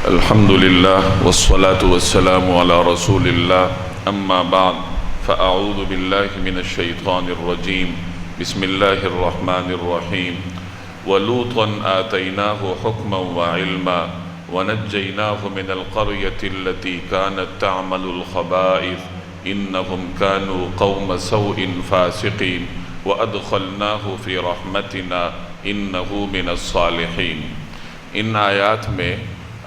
الحمد لله والصلاة والسلام على رسول الله أما بعد فأعوذ بالله من الشيطان الرجيم بسم الله الرحمن الرحيم ولوطا آتيناه حكما وعلما ونجيناه من القرية التي كانت تعمل الخبائث إنهم كانوا قوم سوء فاسقين وأدخلناه في رحمتنا إنه من الصالحين۔ ان آیات میں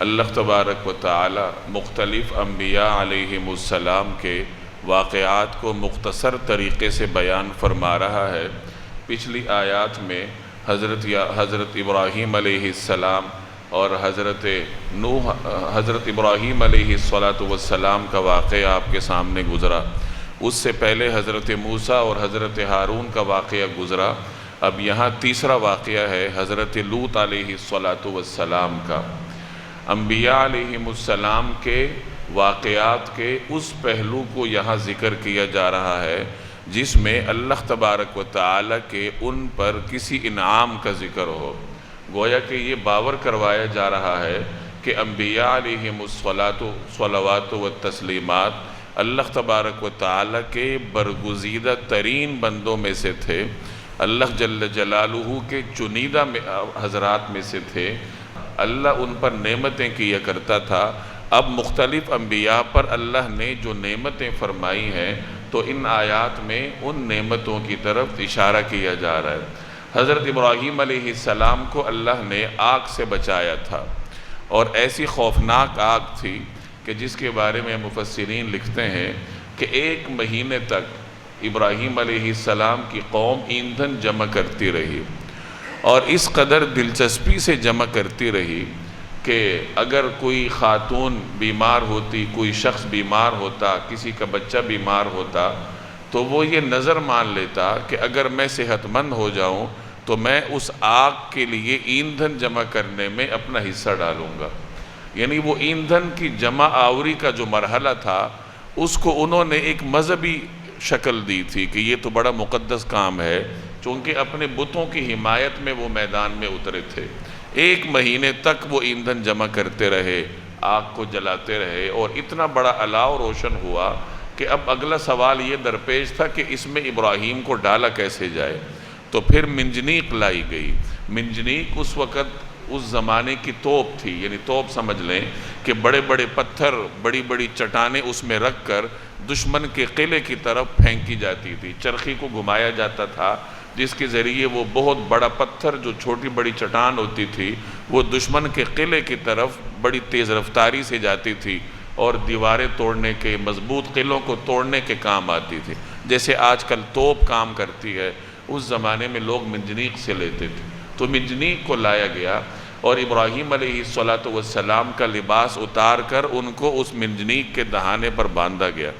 اللہ تبارک و تعالی مختلف انبیاء علیہم السلام کے واقعات کو مختصر طریقے سے بیان فرما رہا ہے۔ پچھلی آیات میں حضرت ابراہیم علیہ السلام اور حضرت ابراہیم علیہ السلام کا واقعہ آپ کے سامنے گزرا۔ اس سے پہلے حضرت موسیٰ اور حضرت ہارون کا واقعہ گزرا۔ اب یہاں تیسرا واقعہ ہے حضرت لوط علیہ السلام کا۔ انبیاء علیہم السلام کے واقعات کے اس پہلو کو یہاں ذکر کیا جا رہا ہے جس میں اللہ تبارک و تعالی کے ان پر کسی انعام کا ذکر ہو۔ گویا کہ یہ باور کروایا جا رہا ہے کہ انبیاء علیہم الصلوات و تسلیمات اللہ تبارک و تعالی کے برگزیدہ ترین بندوں میں سے تھے، اللہ جل جلالہ کے چنیدہ حضرات میں سے تھے۔ اللہ ان پر نعمتیں کیا کرتا تھا۔ اب مختلف انبیاء پر اللہ نے جو نعمتیں فرمائی ہیں تو ان آیات میں ان نعمتوں کی طرف اشارہ کیا جا رہا ہے۔ حضرت ابراہیم علیہ السلام کو اللہ نے آگ سے بچایا تھا، اور ایسی خوفناک آگ تھی کہ جس کے بارے میں مفسرین لکھتے ہیں کہ 1 مہینے تک ابراہیم علیہ السلام کی قوم ایندھن جمع کرتی رہی، اور اس قدر دلچسپی سے جمع کرتی رہی کہ اگر کوئی خاتون بیمار ہوتی، کوئی شخص بیمار ہوتا، کسی کا بچہ بیمار ہوتا، تو وہ یہ نظر مان لیتا کہ اگر میں صحت مند ہو جاؤں تو میں اس آگ کے لیے ایندھن جمع کرنے میں اپنا حصہ ڈالوں گا۔ یعنی وہ ایندھن کی جمع آوری کا جو مرحلہ تھا اس کو انہوں نے ایک مذہبی شکل دی تھی کہ یہ تو بڑا مقدس کام ہے، چونکہ اپنے بتوں کی حمایت میں وہ میدان میں اترے تھے۔ 1 مہینے تک وہ ایندھن جمع کرتے رہے، آگ کو جلاتے رہے، اور اتنا بڑا الاؤ روشن ہوا کہ اب اگلا سوال یہ درپیش تھا کہ اس میں ابراہیم کو ڈالا کیسے جائے۔ تو پھر منجنیق لائی گئی۔ منجنیق اس وقت اس زمانے کی توپ تھی، یعنی توپ سمجھ لیں کہ بڑے بڑے پتھر، بڑی بڑی چٹانیں اس میں رکھ کر دشمن کے قلعے کی طرف پھینکی جاتی تھی۔ چرخی کو گھمایا جاتا تھا جس کے ذریعے وہ بہت بڑا پتھر جو چھوٹی بڑی چٹان ہوتی تھی وہ دشمن کے قلعے کی طرف بڑی تیز رفتاری سے جاتی تھی اور دیواریں توڑنے کے، مضبوط قلعوں کو توڑنے کے کام آتی تھی۔ جیسے آج کل توپ کام کرتی ہے، اس زمانے میں لوگ منجنیق سے لیتے تھے۔ تو منجنیق کو لایا گیا اور ابراہیم علیہ السلام کا لباس اتار کر ان کو اس منجنیق کے دہانے پر باندھا گیا،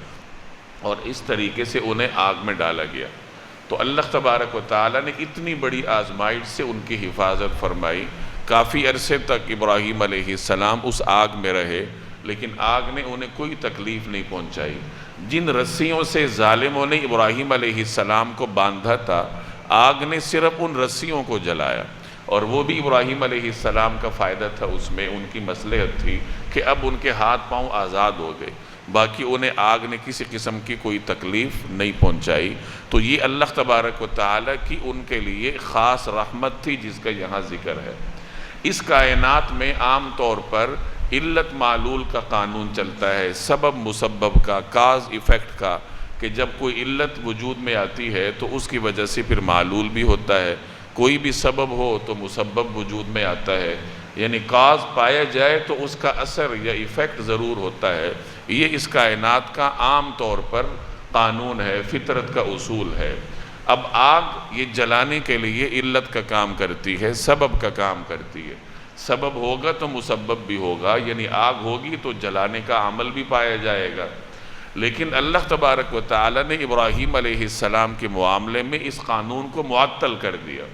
اور اس طریقے سے انہیں آگ میں ڈالا گیا۔ تو اللہ تبارک و تعالیٰ نے اتنی بڑی آزمائش سے ان کی حفاظت فرمائی۔ کافی عرصے تک ابراہیم علیہ السلام اس آگ میں رہے، لیکن آگ نے انہیں کوئی تکلیف نہیں پہنچائی۔ جن رسیوں سے ظالموں نے ابراہیم علیہ السلام کو باندھا تھا، آگ نے صرف ان رسیوں کو جلایا، اور وہ بھی ابراہیم علیہ السلام کا فائدہ تھا، اس میں ان کی مصلحت تھی کہ اب ان کے ہاتھ پاؤں آزاد ہو گئے، باقی انہیں آگ نے کسی قسم کی کوئی تکلیف نہیں پہنچائی۔ تو یہ اللہ تبارک و تعالیٰ کی ان کے لیے خاص رحمت تھی جس کا یہاں ذکر ہے۔ اس کائنات میں عام طور پر علت معلول کا قانون چلتا ہے، سبب مسبب کا، کاز ایفیکٹ کا، کہ جب کوئی علت وجود میں آتی ہے تو اس کی وجہ سے پھر معلول بھی ہوتا ہے۔ کوئی بھی سبب ہو تو مسبب وجود میں آتا ہے، یعنی کاز پایا جائے تو اس کا اثر یا ایفیکٹ ضرور ہوتا ہے۔ یہ اس کائنات کا عام طور پر قانون ہے، فطرت کا اصول ہے۔ اب آگ یہ جلانے کے لیے علت کا کام کرتی ہے، سبب کا کام کرتی ہے۔ سبب ہوگا تو مسبب بھی ہوگا، یعنی آگ ہوگی تو جلانے کا عمل بھی پایا جائے گا۔ لیکن اللہ تبارک و تعالی نے ابراہیم علیہ السلام کے معاملے میں اس قانون کو معطل کر دیا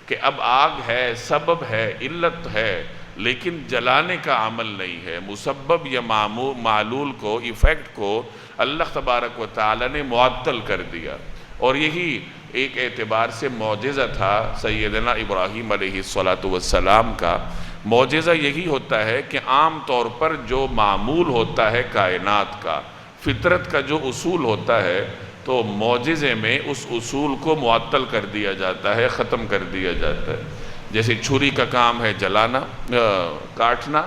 کہ اب آگ ہے، سبب ہے، علت ہے، لیکن جلانے کا عمل نہیں ہے۔ مسبب یا معلول کو، ایفیکٹ کو اللہ تبارک و تعالی نے معطل کر دیا، اور یہی ایک اعتبار سے معجزہ تھا سیدنا ابراہیم علیہ السلام کا۔ معجزہ یہی ہوتا ہے کہ عام طور پر جو معمول ہوتا ہے کائنات کا، فطرت کا جو اصول ہوتا ہے، تو معجزے میں اس اصول کو معطل کر دیا جاتا ہے، ختم کر دیا جاتا ہے۔ جیسے چھری کا کام ہے جلانا، کاٹنا،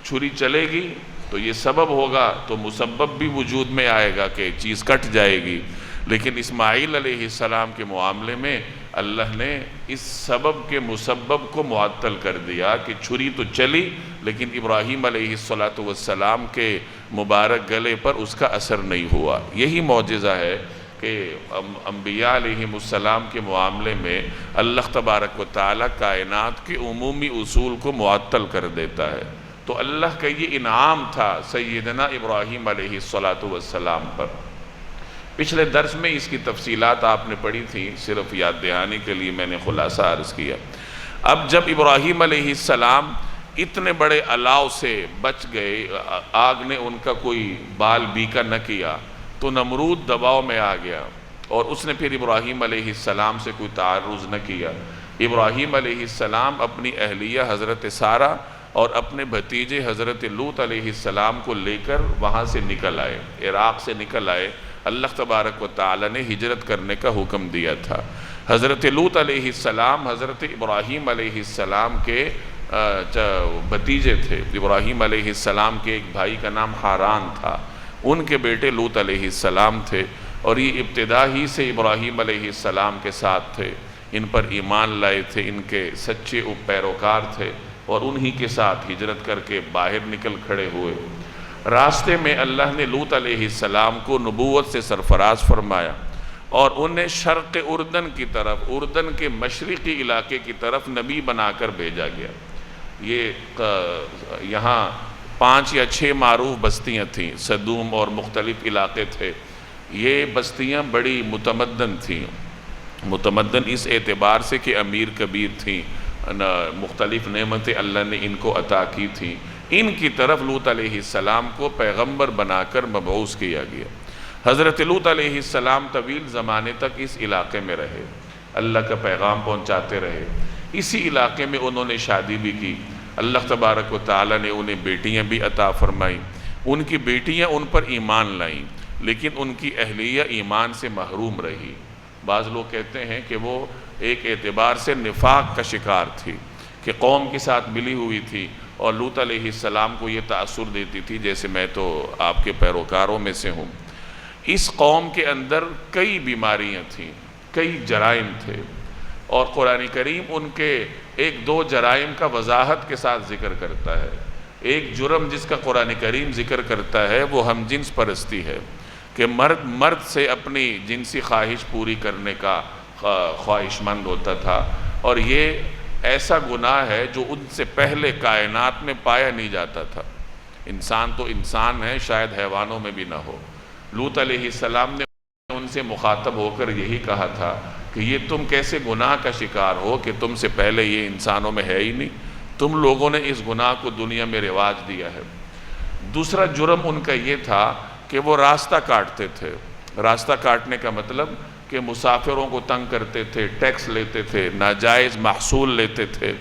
چھری چلے گی تو یہ سبب ہوگا تو مسبب بھی وجود میں آئے گا کہ چیز کٹ جائے گی، لیکن اسماعیل علیہ السلام کے معاملے میں اللہ نے اس سبب کے مسبب کو معطل کر دیا کہ چھری تو چلی لیکن ابراہیم علیہ السلام کے مبارک گلے پر اس کا اثر نہیں ہوا۔ یہی معجزہ ہے کہ انبیاء علیہم السلام کے معاملے میں اللہ تبارک و تعالی کائنات کے عمومی اصول کو معطل کر دیتا ہے۔ تو اللہ کا یہ انعام تھا سیدنا ابراہیم علیہ السلام پر۔ پچھلے درس میں اس کی تفصیلات آپ نے پڑھی تھی، صرف یاد دہانی کے لیے میں نے خلاصہ عرض کیا۔ اب جب ابراہیم علیہ السلام اتنے بڑے الاؤ سے بچ گئے، آگ نے ان کا کوئی بال بیکا نہ کیا، تو نمرود دباؤ میں آ گیا اور اس نے پھر ابراہیم علیہ السلام سے کوئی تعرض نہ کیا۔ ابراہیم علیہ السلام اپنی اہلیہ حضرت سارہ اور اپنے بھتیجے حضرت لوط علیہ السلام کو لے کر وہاں سے نکل آئے، عراق سے نکل آئے۔ اللہ تبارک و تعالی نے ہجرت کرنے کا حکم دیا تھا۔ حضرت لوط علیہ السلام حضرت ابراہیم علیہ السلام کے بھتیجے تھے۔ ابراہیم علیہ السلام کے ایک بھائی کا نام حاران تھا، ان کے بیٹے لوط علیہ السلام تھے، اور یہ ابتدا ہی سے ابراہیم علیہ السلام کے ساتھ تھے، ان پر ایمان لائے تھے، ان کے سچے پیروکار تھے، اور انہی کے ساتھ ہجرت کر کے باہر نکل کھڑے ہوئے۔ راستے میں اللہ نے لوط علیہ السلام کو نبوت سے سرفراز فرمایا اور انہیں شرق اردن کی طرف، اردن کے مشرقی علاقے کی طرف نبی بنا کر بھیجا گیا۔ یہ یہاں 5 یا 6 معروف بستیاں تھیں، صدوم اور مختلف علاقے تھے۔ یہ بستیاں بڑی متمدن تھیں، متمدن اس اعتبار سے کہ امیر کبیر تھیں، مختلف نعمتیں اللہ نے ان کو عطا کی تھیں۔ ان کی طرف لوط علیہ السلام کو پیغمبر بنا کر مبعوث کیا گیا۔ حضرت لوط علیہ السلام طویل زمانے تک اس علاقے میں رہے، اللہ کا پیغام پہنچاتے رہے۔ اسی علاقے میں انہوں نے شادی بھی کی۔ اللہ تبارک و تعالی نے انہیں بیٹیاں بھی عطا فرمائیں۔ ان کی بیٹیاں ان پر ایمان لائیں، لیکن ان کی اہلیہ ایمان سے محروم رہی۔ بعض لوگ کہتے ہیں کہ وہ ایک اعتبار سے نفاق کا شکار تھی کہ قوم کے ساتھ ملی ہوئی تھی اور لوط علیہ السلام کو یہ تأثر دیتی تھی جیسے میں تو آپ کے پیروکاروں میں سے ہوں۔ اس قوم کے اندر کئی بیماریاں تھیں، کئی جرائم تھے، اور قرآن کریم ان کے 1-2 جرائم کا وضاحت کے ساتھ ذکر کرتا ہے۔ ایک جرم جس کا قرآن کریم ذکر کرتا ہے وہ ہم جنس پرستی ہے، کہ مرد سے اپنی جنسی خواہش پوری کرنے کا خواہش مند ہوتا تھا، اور یہ ایسا گناہ ہے جو ان سے پہلے کائنات میں پایا نہیں جاتا تھا۔ انسان تو انسان ہے، شاید حیوانوں میں بھی نہ ہو۔ لوط علیہ السلام نے ان سے مخاطب ہو کر یہی کہا تھا کہ یہ تم کیسے گناہ کا شکار ہو کہ تم سے پہلے یہ انسانوں میں ہے ہی نہیں، تم لوگوں نے اس گناہ کو دنیا میں رواج دیا ہے۔ دوسرا جرم ان کا یہ تھا کہ وہ راستہ کاٹتے تھے۔ راستہ کاٹنے کا مطلب کہ مسافروں کو تنگ کرتے تھے، ٹیکس لیتے تھے، ناجائز محصول لیتے تھے،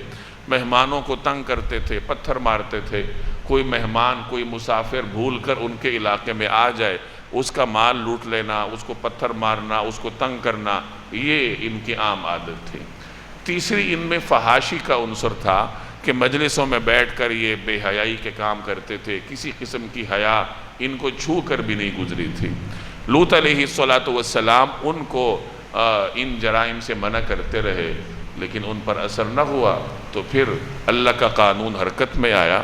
مہمانوں کو تنگ کرتے تھے، پتھر مارتے تھے۔ کوئی مہمان، کوئی مسافر بھول کر ان کے علاقے میں آ جائے، اس کا مال لوٹ لینا، اس کو پتھر مارنا، اس کو تنگ کرنا، یہ ان کی عام عادت تھی۔ تیسری ان میں فحاشی کا عنصر تھا کہ مجلسوں میں بیٹھ کر یہ بے حیائی کے کام کرتے تھے، کسی قسم کی حیا ان کو چھو کر بھی نہیں گزری تھی۔ لوط علیہ السلام ان کو ان جرائم سے منع کرتے رہے، لیکن ان پر اثر نہ ہوا، تو پھر اللہ کا قانون حرکت میں آیا۔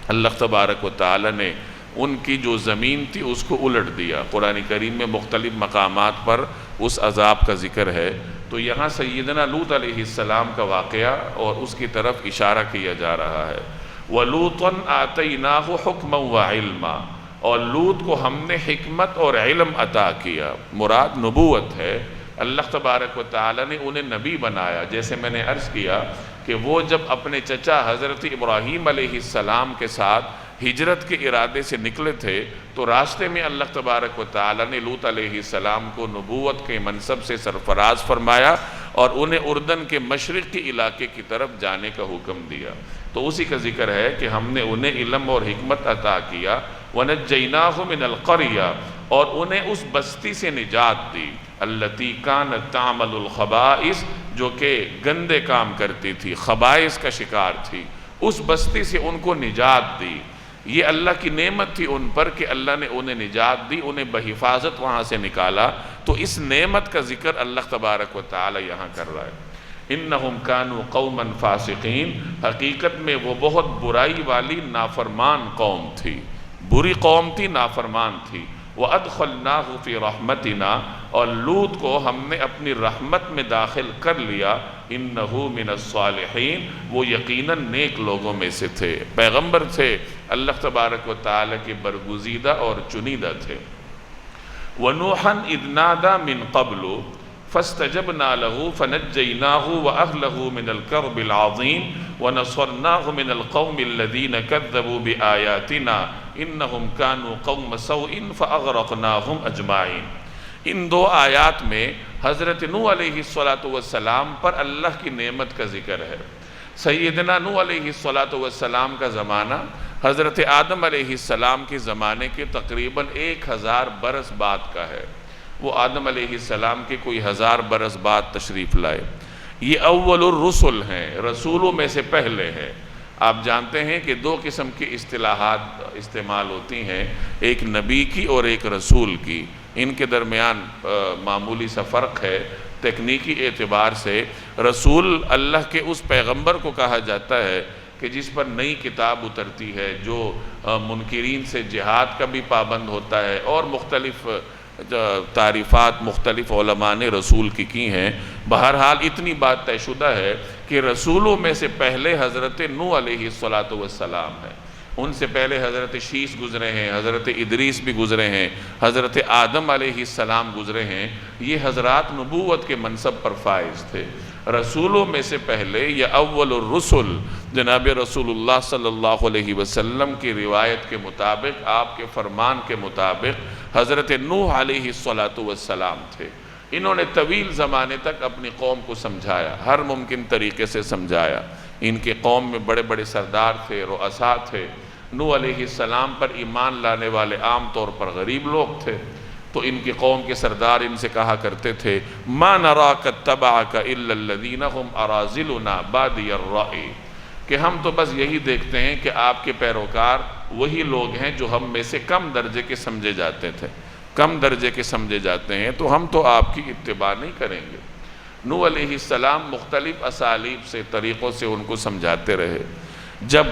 اللہ تبارک و تعالی نے ان کی جو زمین تھی اس کو الٹ دیا۔ قرآن کریم میں مختلف مقامات پر اس عذاب کا ذکر ہے، تو یہاں سیدنا لوط علیہ السلام کا واقعہ اور اس کی طرف اشارہ کیا جا رہا ہے۔ وَلُوطًا آتَيْنَاهُ حُكْمًا وَعِلْمًا، اور لوط کو ہم نے حکمت اور علم عطا کیا، مراد نبوت ہے۔ اللہ تبارک و تعالی نے انہیں نبی بنایا۔ جیسے میں نے عرض کیا کہ وہ جب اپنے چچا حضرت ابراہیم علیہ السلام کے ساتھ ہجرت کے ارادے سے نکلے تھے، تو راستے میں اللہ تبارک و تعالی نے لوط علیہ السلام کو نبوت کے منصب سے سرفراز فرمایا اور انہیں اردن کے مشرق کے علاقے کی طرف جانے کا حکم دیا۔ تو اسی کا ذکر ہے کہ ہم نے انہیں علم اور حکمت عطا کیا، وَنَجَّيْنَاهُ مِنَ الْقَرْيَةِ، اور انہیں اس بستی سے نجات دی، الَّتِي كَانَتْ تَعْمَلُ الْخَبَائِثَ، جو کہ گندے کام کرتی تھی، خبائث کا شکار تھی، اس بستی سے ان کو نجات دی۔ یہ اللہ کی نعمت تھی ان پر کہ اللہ نے انہیں نجات دی، انہیں بحفاظت وہاں سے نکالا۔ تو اس نعمت کا ذکر اللہ تبارک و تعالی یہاں کر رہا ہے۔ انہم کانوا قوما فاسقین، حقیقت میں وہ بہت برائی والی نافرمان قوم تھی، بری قوم تھی، نافرمان تھی۔ وَأَدْخَلْنَاهُ فِي رَحْمَتِنَا، اور لوط کو ہم نے اپنی رحمت میں داخل کر لیا، انہو من الصالحین، وہ یقیناً نیک لوگوں میں سے تھے، پیغمبر تھے، اللہ تبارک و تعالی کے برگزیدہ اور چنیدہ تھے۔ وَنُوحًا إِذْ نَادَى مِن قَبْلُ فَاسْتَجَبْنَا لَهُ فَنَجَّيْنَاهُ وَأَهْلَهُ مِنَ الْكَرْبِ الْعَظِيمِ وَنَصَرْنَاهُ مِنَ الْقَوْمِ الَّذِينَ كَذَّبُوا بِآيَاتِنَا إِنَّهُمْ كَانُوا قَوْمَ سَوْءٍ فَأَغْرَقْنَاهُمْ أَجْمَعِينَ۔ ان دو آیات میں حضرت نوح علیہ السلام پر اللہ کی نعمت کا ذکر ہے۔ سیدنا نوح علیہ السلام کا زمانہ حضرت آدم علیہ السلام کے زمانے کے تقریباً 1000 برس بعد کا ہے۔ وہ آدم علیہ السلام کے کوئی 1000 برس بعد تشریف لائے۔ یہ اول الرسل ہیں، رسولوں میں سے پہلے ہیں۔ آپ جانتے ہیں کہ 2 قسم کی اصطلاحات استعمال ہوتی ہیں، ایک نبی کی اور ایک رسول کی۔ ان کے درمیان معمولی سا فرق ہے تکنیکی اعتبار سے۔ رسول اللہ کے اس پیغمبر کو کہا جاتا ہے کہ جس پر نئی کتاب اترتی ہے، جو منکرین سے جہاد کا بھی پابند ہوتا ہے، اور مختلف تعریفات مختلف علماء نے رسول کی ہیں۔ بہرحال اتنی بات طے شدہ ہے کہ رسولوں میں سے پہلے حضرت نوح علیہ السلام ہے۔ ان سے پہلے حضرت شیس گزرے ہیں، حضرت ادریس بھی گزرے ہیں، حضرت آدم علیہ السلام گزرے ہیں۔ یہ حضرات نبوت کے منصب پر فائز تھے۔ رسولوں میں سے پہلے یا اول الرسل جناب رسول اللہ صلی اللہ علیہ وسلم کی روایت کے مطابق، آپ کے فرمان کے مطابق حضرت نوح علیہ السلام تھے۔ انہوں نے طویل زمانے تک اپنی قوم کو سمجھایا، ہر ممکن طریقے سے سمجھایا۔ ان کے قوم میں بڑے بڑے سردار تھے، رؤساء تھے۔ نوح علیہ السلام پر ایمان لانے والے عام طور پر غریب لوگ تھے، تو ان کی قوم کے سردار ان سے کہا کرتے تھے ما نراک اتبعک الا الذین هم اراذلنا بادی الرأی، کہ ہم تو بس یہی دیکھتے ہیں کہ آپ کے پیروکار وہی لوگ ہیں جو ہم میں سے کم درجے کے سمجھے جاتے تھے، کم درجے کے سمجھے جاتے ہیں، تو ہم تو آپ کی اتباع نہیں کریں گے۔ نوح علیہ السلام مختلف اسالیب سے، طریقوں سے ان کو سمجھاتے رہے۔ جب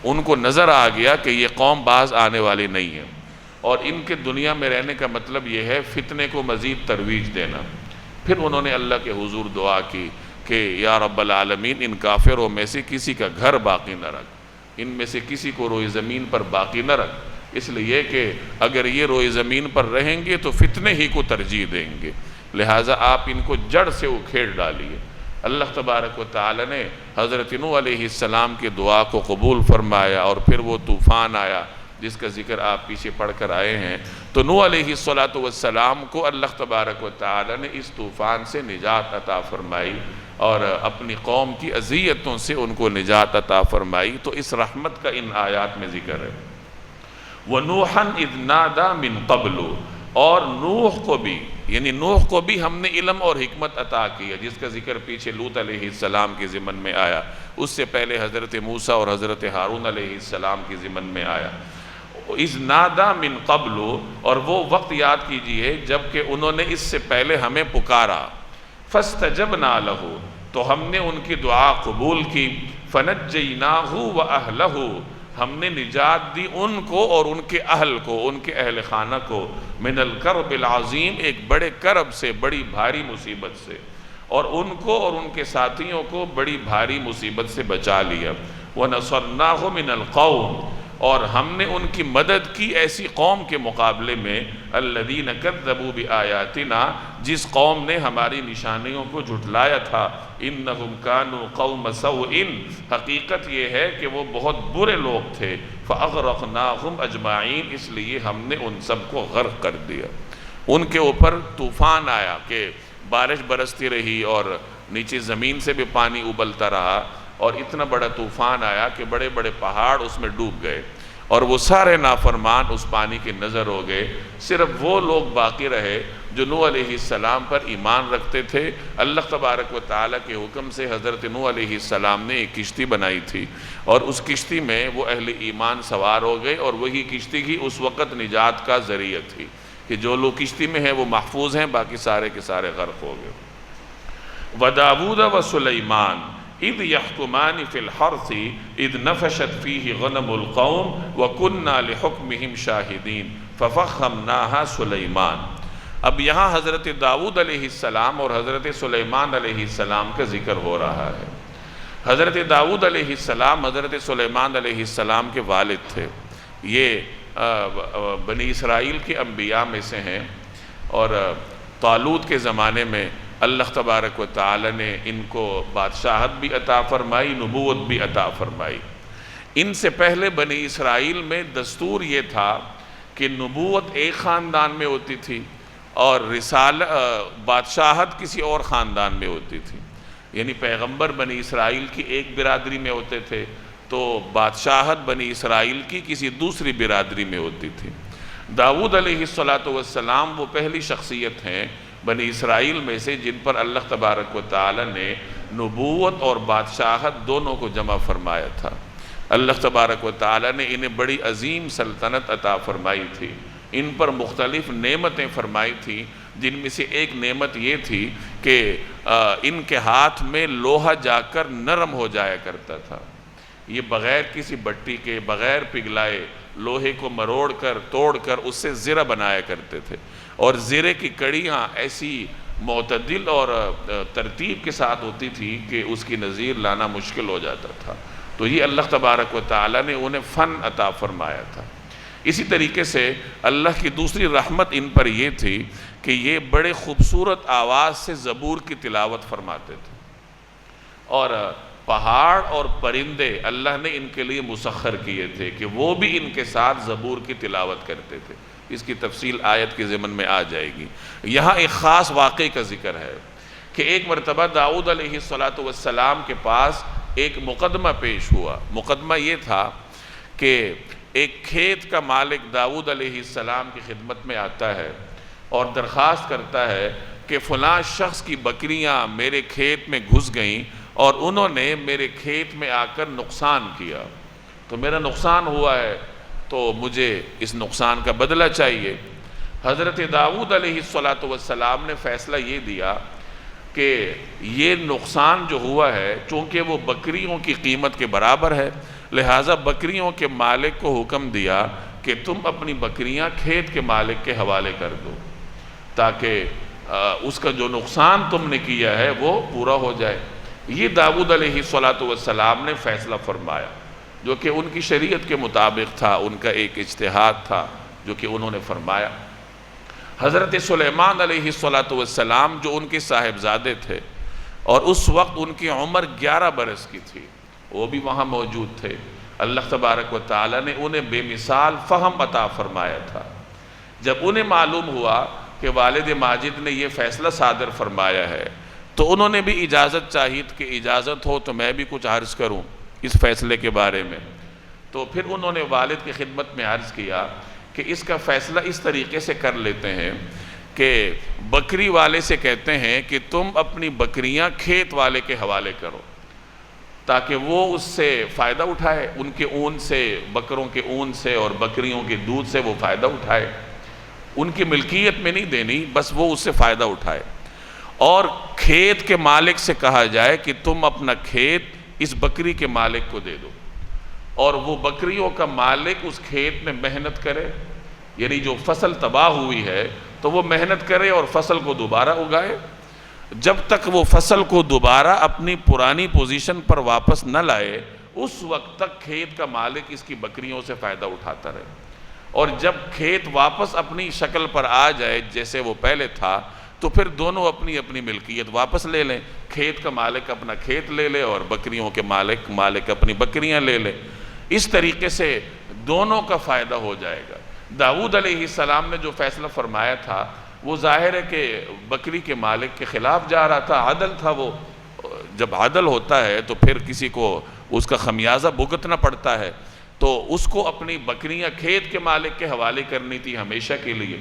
ان کو نظر آ گیا کہ یہ قوم باز آنے والی نہیں ہے، اور ان کے دنیا میں رہنے کا مطلب یہ ہے فتنے کو مزید ترویج دینا، پھر انہوں نے اللہ کے حضور دعا کی کہ یا رب العالمین، ان کافروں میں سے کسی کا گھر باقی نہ رکھ، ان میں سے کسی کو روئے زمین پر باقی نہ رکھ، اس لیے کہ اگر یہ روئے زمین پر رہیں گے تو فتنے ہی کو ترجیح دیں گے، لہٰذا آپ ان کو جڑ سے اکھیڑ ڈالیے۔ اللہ تبارک و تعالی نے حضرت نوح علیہ السلام کی دعا کو قبول فرمایا، اور پھر وہ طوفان آیا جس کا ذکر آپ پیچھے پڑھ کر آئے ہیں۔ تو نوح علیہ السلام کو اللہ تبارک و تعالی نے اس طوفان سے نجات عطا فرمائی، اور اپنی قوم کی اذیتوں سے ان کو نجات عطا فرمائی۔ تو اس رحمت کا ان آیات میں ذکر ہے۔ وَنُوحًا إِذْ نَادَى مِن قَبْلُ، اور نوح کو بھی، یعنی نوح کو بھی ہم نے علم اور حکمت عطا کیا، جس کا ذکر پیچھے لوط علیہ السلام کے ضمن میں آیا، اس سے پہلے حضرت موسیٰ اور حضرت ہارون علیہ السلام کے ضمن میں آیا۔ اِذْ نَادَى مِن قَبْلُ، اور وہ وقت یاد کیجئے جب کہ انہوں نے اس سے پہلے ہمیں پکارا، فَاسْتَجَبْنَا لَهُ، تو ہم نے ان کی دعا قبول کی، فَنَجَّيْنَاهُ وَأَهْلَهُ، ہم نے نجات دی ان کو اور ان کے اہل کو، ان کے اہل خانہ کو، من الکرب العظیم، ایک بڑے کرب سے، بڑی بھاری مصیبت سے، اور ان کو اور ان کے ساتھیوں کو بڑی بھاری مصیبت سے بچا لیا۔ وَنَصَرْنَاهُ مِنَ الْقَوْمِ، اور ہم نے ان کی مدد کی ایسی قوم کے مقابلے میں، الَّذِينَ كَذَّبُوا بِآيَاتِنَا، جس قوم نے ہماری نشانیوں کو جھٹلایا تھا، إِنَّهُمْ كَانُوا قَوْمَ سَوْءٍ، حقیقت یہ ہے کہ وہ بہت برے لوگ تھے، فَأَغْرَقْنَاهُمْ أَجْمَعِينَ، اس لیے ہم نے ان سب کو غرق کر دیا۔ ان کے اوپر طوفان آیا کہ بارش برستی رہی اور نیچے زمین سے بھی پانی ابلتا رہا، اور اتنا بڑا طوفان آیا کہ بڑے بڑے پہاڑ اس میں ڈوب گئے، اور وہ سارے نافرمان اس پانی کے نظر ہو گئے۔ صرف وہ لوگ باقی رہے جو نوح علیہ السلام پر ایمان رکھتے تھے۔ اللہ تبارک و تعالیٰ کے حکم سے حضرت نوح علیہ السلام نے ایک کشتی بنائی تھی، اور اس کشتی میں وہ اہل ایمان سوار ہو گئے، اور وہی کشتی کی اس وقت نجات کا ذریعہ تھی کہ جو لوگ کشتی میں ہیں وہ محفوظ ہیں، باقی سارے کے سارے غرق ہو گئے۔ وَدَاوُودَ وَسُلَيْمَانَ اِذْ يَحْكُمَانِ فِي الْحَرْثِ اِذْ نَفَشَتْ فِيهِ غَنَمُ الْقَوْمِ وَكُنَّا لِحُكْمِهِمْ شَاهِدِينَ فَفَخَّمْنَاهَا سُلَيْمَانَ۔ اب یہاں حضرت داؤد علیہ السلام اور حضرت سلیمان علیہ السلام کا ذکر ہو رہا ہے۔ حضرت داؤد علیہ السلام حضرت سلیمان علیہ السلام کے والد تھے۔ یہ بنی اسرائیل کے انبیاء میں سے ہیں، اور طالوت کے زمانے میں اللہ تبارک و تعالی نے ان کو بادشاہت بھی عطا فرمائی، نبوت بھی عطا فرمائی۔ ان سے پہلے بنی اسرائیل میں دستور یہ تھا کہ نبوت ایک خاندان میں ہوتی تھی اور بادشاہت کسی اور خاندان میں ہوتی تھی، یعنی پیغمبر بنی اسرائیل کی ایک برادری میں ہوتے تھے تو بادشاہت بنی اسرائیل کی کسی دوسری برادری میں ہوتی تھی۔ داؤد علیہ السلام وہ پہلی شخصیت ہیں بنی اسرائیل میں سے جن پر اللہ تبارک و تعالی نے نبوت اور بادشاہت دونوں کو جمع فرمایا تھا۔ اللہ تبارک و تعالی نے انہیں بڑی عظیم سلطنت عطا فرمائی تھی، ان پر مختلف نعمتیں فرمائی تھیں، جن میں سے ایک نعمت یہ تھی کہ ان کے ہاتھ میں لوہا جا کر نرم ہو جایا کرتا تھا۔ یہ بغیر کسی بٹی کے، بغیر پگھلائے لوہے کو مروڑ کر توڑ کر اس سے زرہ بنایا کرتے تھے، اور زرے کی کڑیاں ایسی معتدل اور ترتیب کے ساتھ ہوتی تھی کہ اس کی نظیر لانا مشکل ہو جاتا تھا۔ تو یہ اللہ تبارک و تعالی نے انہیں فن عطا فرمایا تھا۔ اسی طریقے سے اللہ کی دوسری رحمت ان پر یہ تھی کہ یہ بڑے خوبصورت آواز سے زبور کی تلاوت فرماتے تھے، اور پہاڑ اور پرندے اللہ نے ان کے لیے مسخر کیے تھے کہ وہ بھی ان کے ساتھ زبور کی تلاوت کرتے تھے۔ اس کی تفصیل آیت کے ضمن میں آ جائے گی۔ یہاں ایک خاص واقعے کا ذکر ہے کہ ایک مرتبہ داؤد علیہ السلام کے پاس ایک مقدمہ پیش ہوا۔ مقدمہ یہ تھا کہ ایک کھیت کا مالک داؤد علیہ السلام کی خدمت میں آتا ہے اور درخواست کرتا ہے کہ فلاں شخص کی بکریاں میرے کھیت میں گھس گئیں اور انہوں نے میرے کھیت میں آ کر نقصان کیا، تو میرا نقصان ہوا ہے تو مجھے اس نقصان کا بدلہ چاہیے۔ حضرت داؤد علیہ السلام نے فیصلہ یہ دیا کہ یہ نقصان جو ہوا ہے چونکہ وہ بکریوں کی قیمت کے برابر ہے، لہٰذا بکریوں کے مالک کو حکم دیا کہ تم اپنی بکریاں کھیت کے مالک کے حوالے کر دو تاکہ اس کا جو نقصان تم نے کیا ہے وہ پورا ہو جائے۔ یہ داؤد علیہ السلام نے فیصلہ فرمایا جو کہ ان کی شریعت کے مطابق تھا، ان کا ایک اجتہاد تھا جو کہ انہوں نے فرمایا۔ حضرت سلیمان علیہ السلام جو ان کے صاحبزادے تھے اور اس وقت ان کی عمر 11 برس کی تھی، وہ بھی وہاں موجود تھے۔ اللہ تبارک و تعالی نے انہیں بے مثال فہم عطا فرمایا تھا۔ جب انہیں معلوم ہوا کہ والد ماجد نے یہ فیصلہ صادر فرمایا ہے تو انہوں نے بھی اجازت چاہی کہ اجازت ہو تو میں بھی کچھ عرض کروں اس فیصلے کے بارے میں۔ تو پھر انہوں نے والد کی خدمت میں عرض کیا کہ اس کا فیصلہ اس طریقے سے کر لیتے ہیں کہ بکری والے سے کہتے ہیں کہ تم اپنی بکریاں کھیت والے کے حوالے کرو تاکہ وہ اس سے فائدہ اٹھائے، ان کے اون سے، بکروں کے اون سے اور بکریوں کے دودھ سے وہ فائدہ اٹھائے، ان کی ملکیت میں نہیں دینی، بس وہ اس سے فائدہ اٹھائے۔ اور کھیت کے مالک سے کہا جائے کہ تم اپنا کھیت اس بکری کے مالک کو دے دو، اور وہ بکریوں کا مالک اس کھیت میں محنت کرے، یعنی جو فصل تباہ ہوئی ہے تو وہ محنت کرے اور فصل کو دوبارہ اگائے، جب تک وہ فصل کو دوبارہ اپنی پرانی پوزیشن پر واپس نہ لائے اس وقت تک کھیت کا مالک اس کی بکریوں سے فائدہ اٹھاتا رہے، اور جب کھیت واپس اپنی شکل پر آ جائے جیسے وہ پہلے تھا تو پھر دونوں اپنی اپنی ملکیت واپس لے لیں، کھیت کا مالک اپنا کھیت لے لے اور بکریوں کے مالک اپنی بکریاں لے لے۔ اس طریقے سے دونوں کا فائدہ ہو جائے گا۔ داؤد علیہ السلام نے جو فیصلہ فرمایا تھا وہ ظاہر ہے کہ بکری کے مالک کے خلاف جا رہا تھا، عدل تھا وہ. جب عدل ہوتا ہے تو پھر کسی کو اس کا خمیازہ بھگتنا پڑتا ہے. تو اس کو اپنی بکریاں کھیت کے مالک کے حوالے کرنی تھی ہمیشہ کے لیے.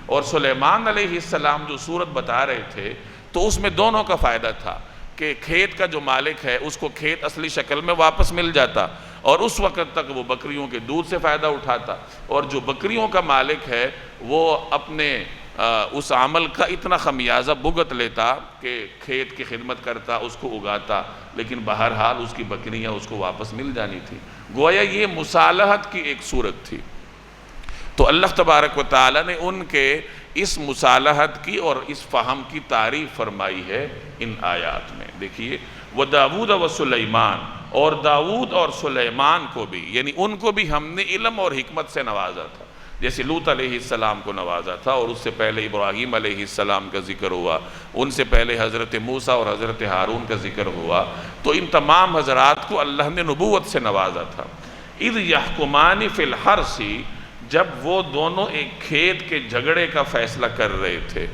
اور سلیمان علیہ السلام جو صورت بتا رہے تھے تو اس میں دونوں کا فائدہ تھا کہ کھیت کا جو مالک ہے اس کو کھیت اصلی شکل میں واپس مل جاتا اور اس وقت تک وہ بکریوں کے دودھ سے فائدہ اٹھاتا، اور جو بکریوں کا مالک ہے وہ اپنے اس عمل کا اتنا خمیازہ بھگت لیتا کہ کھیت کی خدمت کرتا، اس کو اگاتا، لیکن بہرحال اس کی بکریاں اس کو واپس مل جانی تھی. گویا یہ مصالحت کی ایک صورت تھی. تو اللہ تبارک و تعالی نے ان کے اس مصالحت کی اور اس فہم کی تعریف فرمائی ہے ان آیات میں. دیکھیے وَدَاوُودَ وَسُلَيْمَانَ، اور داؤد اور سلیمان کو بھی، یعنی ان کو بھی ہم نے علم اور حکمت سے نوازا تھا. جیسے لوط علیہ السلام کو نوازا تھا، اور اس سے پہلے ابراہیم علیہ السلام کا ذکر ہوا، ان سے پہلے حضرت موسیٰ اور حضرت ہارون کا ذکر ہوا. تو ان تمام حضرات کو اللہ نے نبوت سے نوازا تھا. اِذْ يَحْكُمَانِ فِي الْحَرْثِ، جب وہ دونوں ایک کھیت کے جھگڑے کا فیصلہ کر رہے تھے.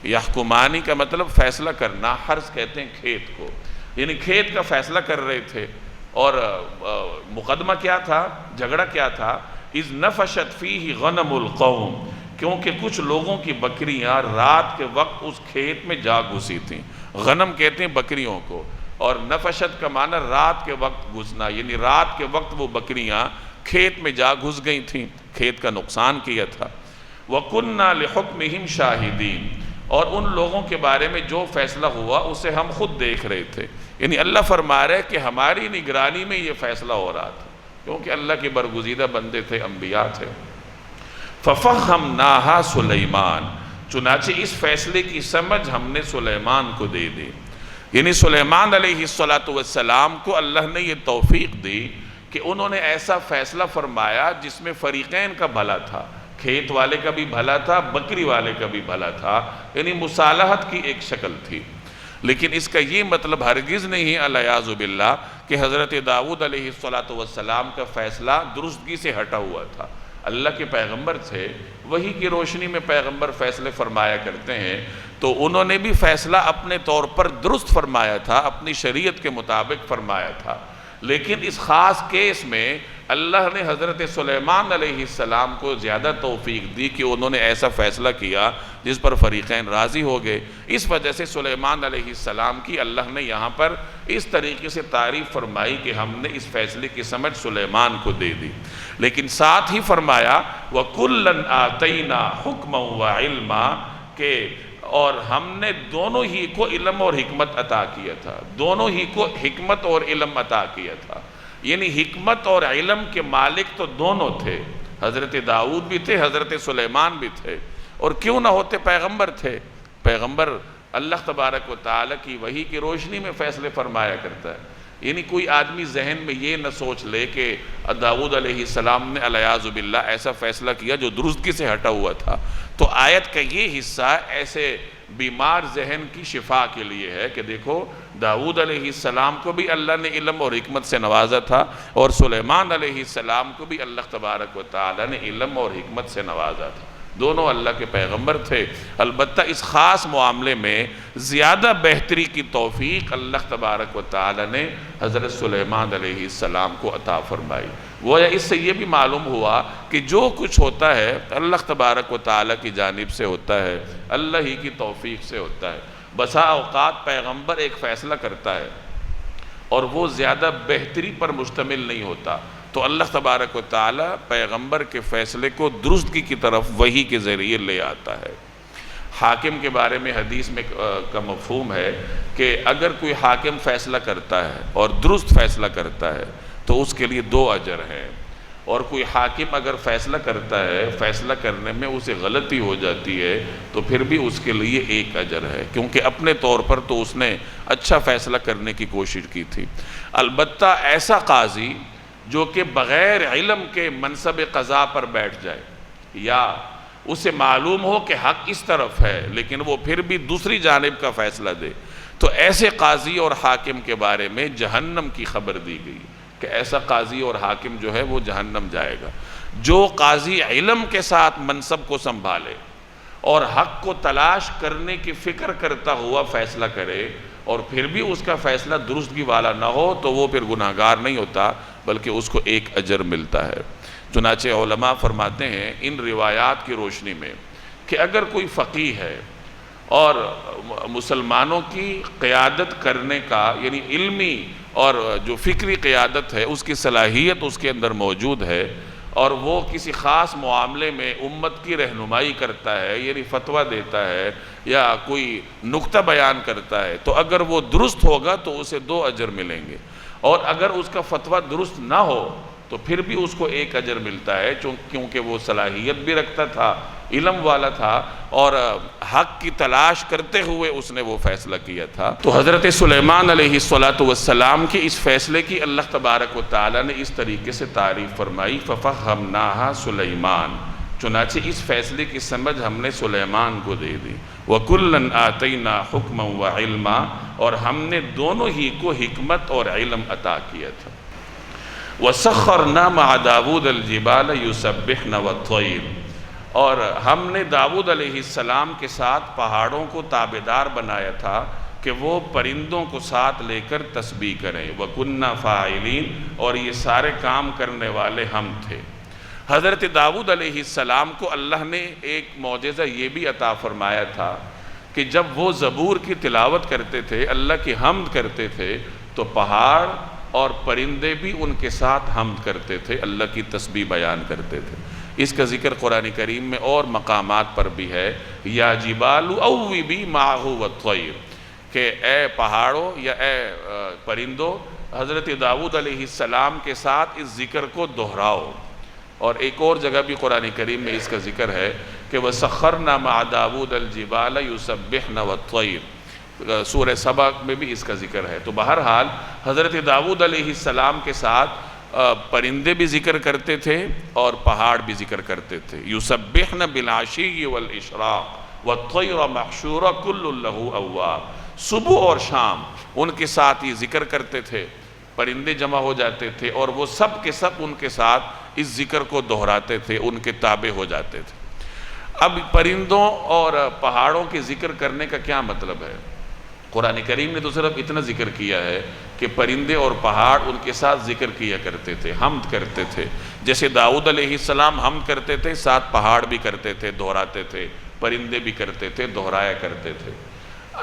یحکمانی کا مطلب فیصلہ کرنا، حرث کہتے ہیں کھیت کو، یعنی کھیت کا فیصلہ کر رہے تھے. اور مقدمہ کیا تھا، جھگڑا کیا تھا؟ اِذْ نَفَشَتْ فِيهِ غَنَمُ الْقَوْمِ، کیونکہ کچھ لوگوں کی بکریاں رات کے وقت اس کھیت میں جا گھسی تھیں. غنم کہتے ہیں بکریوں کو، اور نفشت کا معنی رات کے وقت گھسنا، یعنی رات کے وقت وہ بکریاں کھیت میں جا گھس گئی تھیں، کھیت کا نقصان کیا تھا. وَكُنَّا لِحُكْمِهِمْ شَاهِدِينَ، اور ان لوگوں کے بارے میں جو فیصلہ ہوا اسے ہم خود دیکھ رہے تھے. یعنی اللہ فرما رہے کہ ہماری نگرانی میں یہ فیصلہ ہو رہا تھا، کیونکہ اللہ کے برگزیدہ بندے تھے، انبیاء تھے. فَفَهَّمْنَاهَا سُلَيْمَانَ، چنانچہ اس فیصلے کی سمجھ ہم نے سلیمان کو دے دی. یعنی سلیمان علیہ السلام کو اللہ نے یہ توفیق دی کہ انہوں نے ایسا فیصلہ فرمایا جس میں فریقین کا بھلا تھا، کھیت والے کا بھی بھلا تھا، بکری والے کا بھی بھلا تھا. یعنی مصالحت کی ایک شکل تھی. لیکن اس کا یہ مطلب ہرگز نہیں علیاذ باللہ کہ حضرت داؤد علیہ السلام کا فیصلہ درستگی سے ہٹا ہوا تھا. اللہ کے پیغمبر تھے، وحی کی روشنی میں پیغمبر فیصلے فرمایا کرتے ہیں، تو انہوں نے بھی فیصلہ اپنے طور پر درست فرمایا تھا، اپنی شریعت کے مطابق فرمایا تھا. لیکن اس خاص کیس میں اللہ نے حضرت سلیمان علیہ السلام کو زیادہ توفیق دی کہ انہوں نے ایسا فیصلہ کیا جس پر فریقین راضی ہو گئے. اس وجہ سے سلیمان علیہ السلام کی اللہ نے یہاں پر اس طریقے سے تعریف فرمائی کہ ہم نے اس فیصلے کی سمجھ سلیمان کو دے دی. لیکن ساتھ ہی فرمایا وَكُلًّا آتَيْنَا حُكْمًا وَعِلْمًا، کہ اور ہم نے دونوں ہی کو علم اور حکمت عطا کیا تھا، دونوں ہی کو حکمت اور علم عطا کیا تھا. یعنی حکمت اور علم کے مالک تو دونوں تھے، حضرت داؤد بھی تھے، حضرت سلیمان بھی تھے. اور کیوں نہ ہوتے، پیغمبر تھے. پیغمبر اللہ تبارک و تعالی کی وحی کی روشنی میں فیصلے فرمایا کرتا ہے. یعنی کوئی آدمی ذہن میں یہ نہ سوچ لے کہ داؤد علیہ السلام نے علیاذ باللہ ایسا فیصلہ کیا جو درستگی سے ہٹا ہوا تھا. تو آیت کا یہ حصہ ایسے بیمار ذہن کی شفا کے لیے ہے کہ دیکھو داؤد علیہ السلام کو بھی اللہ نے علم اور حکمت سے نوازا تھا، اور سلیمان علیہ السلام کو بھی اللہ تبارک و تعالی نے علم اور حکمت سے نوازا تھا. دونوں اللہ کے پیغمبر تھے. البتہ اس خاص معاملے میں زیادہ بہتری کی توفیق اللہ تبارک و تعالی نے حضرت سلیمان علیہ السلام کو عطا فرمائی. گویا اس سے یہ بھی معلوم ہوا کہ جو کچھ ہوتا ہے اللہ تبارک و تعالی کی جانب سے ہوتا ہے، اللہ ہی کی توفیق سے ہوتا ہے. بسا اوقات پیغمبر ایک فیصلہ کرتا ہے اور وہ زیادہ بہتری پر مشتمل نہیں ہوتا، تو اللہ تبارک و تعالی پیغمبر کے فیصلے کو درستگی کی طرف وحی کے ذریعے لے آتا ہے. حاکم کے بارے میں حدیث میں کا مفہوم ہے کہ اگر کوئی حاکم فیصلہ کرتا ہے اور درست فیصلہ کرتا ہے تو اس کے لیے 2 اجر ہیں، اور کوئی حاکم اگر فیصلہ کرتا ہے، فیصلہ کرنے میں اسے غلطی ہو جاتی ہے تو پھر بھی اس کے لیے 1 اجر ہے، کیونکہ اپنے طور پر تو اس نے اچھا فیصلہ کرنے کی کوشش کی تھی. البتہ ایسا قاضی جو کہ بغیر علم کے منصب قضا پر بیٹھ جائے، یا اسے معلوم ہو کہ حق اس طرف ہے لیکن وہ پھر بھی دوسری جانب کا فیصلہ دے، تو ایسے قاضی اور حاکم کے بارے میں جہنم کی خبر دی گئی کہ ایسا قاضی اور حاکم جو ہے وہ جہنم جائے گا. جو قاضی علم کے ساتھ منصب کو سنبھالے اور حق کو تلاش کرنے کی فکر کرتا ہوا فیصلہ کرے اور پھر بھی اس کا فیصلہ درستگی والا نہ ہو تو وہ پھر گناہگار نہیں ہوتا بلکہ اس کو ایک اجر ملتا ہے۔ چنانچہ علماء فرماتے ہیں ان روایات کی روشنی میں کہ اگر کوئی فقیہ ہے اور مسلمانوں کی قیادت کرنے کا یعنی علمی اور جو فکری قیادت ہے اس کی صلاحیت اس کے اندر موجود ہے اور وہ کسی خاص معاملے میں امت کی رہنمائی کرتا ہے یعنی فتویٰ دیتا ہے یا کوئی نکتہ بیان کرتا ہے تو اگر وہ درست ہوگا تو اسے 2 اجر ملیں گے، اور اگر اس کا فتویٰ درست نہ ہو تو پھر بھی اس کو 1 اجر ملتا ہے کیونکہ وہ صلاحیت بھی رکھتا تھا، علم والا تھا اور حق کی تلاش کرتے ہوئے اس نے وہ فیصلہ کیا تھا۔ تو حضرت سلیمان علیہ السلام کی اس فیصلے کی اللہ تبارک و تعالیٰ نے اس طریقے سے تعریف فرمائی فَفَهَّمْنَاهَا سُلَيْمَانَ، چنانچہ اس فیصلے کی سمجھ ہم نے سلیمان کو دے دی۔ وَكُلًّا آتَيْنَا حُكْمًا وَعِلْمًا، اور ہم نے دونوں ہی کو حکمت اور علم عطا کیا تھا۔ وَسَخَّرْنَا مَعَ دَاوُودَ الْجِبَالَ يُسَبِّحْنَ وَالطَّيْرَ، اور ہم نے داؤد علیہ السلام کے ساتھ پہاڑوں کو تابعدار بنایا تھا کہ وہ پرندوں کو ساتھ لے کر تسبیح کریں۔ وَكُنَّا فَاعِلِينَ، اور یہ سارے کام کرنے والے ہم تھے۔ حضرت داؤد علیہ السلام کو اللہ نے ایک معجزہ یہ بھی عطا فرمایا تھا کہ جب وہ زبور کی تلاوت کرتے تھے، اللہ کی حمد کرتے تھے، تو پہاڑ اور پرندے بھی ان کے ساتھ حمد کرتے تھے، اللہ کی تسبیح بیان کرتے تھے۔ اس کا ذکر قرآن کریم میں اور مقامات پر بھی ہے، یا جبال اوبی معہ والطیر، کہ اے پہاڑوں یا اے پرندوں حضرت داؤد علیہ السلام کے ساتھ اس ذکر کو دہراؤ۔ اور ایک اور جگہ بھی قرآن کریم میں اس کا ذکر ہے کہ وَسَخَّرْنَا مَعَ دَاوُودَ الْجِبَالَ يُسَبِّحْنَ وَالطَّيْرَ، سورہ سبا میں بھی اس کا ذکر ہے۔ تو بہرحال حضرت داؤد علیہ السلام کے ساتھ پرندے بھی ذکر کرتے تھے اور پہاڑ بھی ذکر کرتے تھے۔ یُسَبِّحْنَ بِالْعَشِيِّ وَالْإِشْرَاقِ وَالطَّيْرَ مَحْشُورَ كُلٌّ لَهُ أَوَّابٌ، صبح اور شام ان کے ساتھ یہ ذکر کرتے تھے، پرندے جمع ہو جاتے تھے اور وہ سب کے سب ان کے ساتھ اس ذکر کو دہراتے تھے، ان کے تابع ہو جاتے تھے۔ اب پرندوں اور پہاڑوں کے ذکر کرنے کا کیا مطلب ہے؟ قرآن کریم نے تو صرف اتنا ذکر کیا ہے کہ پرندے اور پہاڑ ان کے ساتھ ذکر کیا کرتے تھے، حمد کرتے تھے، جیسے داؤد علیہ السلام حمد کرتے تھے، ساتھ پہاڑ بھی کرتے تھے، دہراتے تھے، پرندے بھی کرتے تھے، دہرایا کرتے تھے۔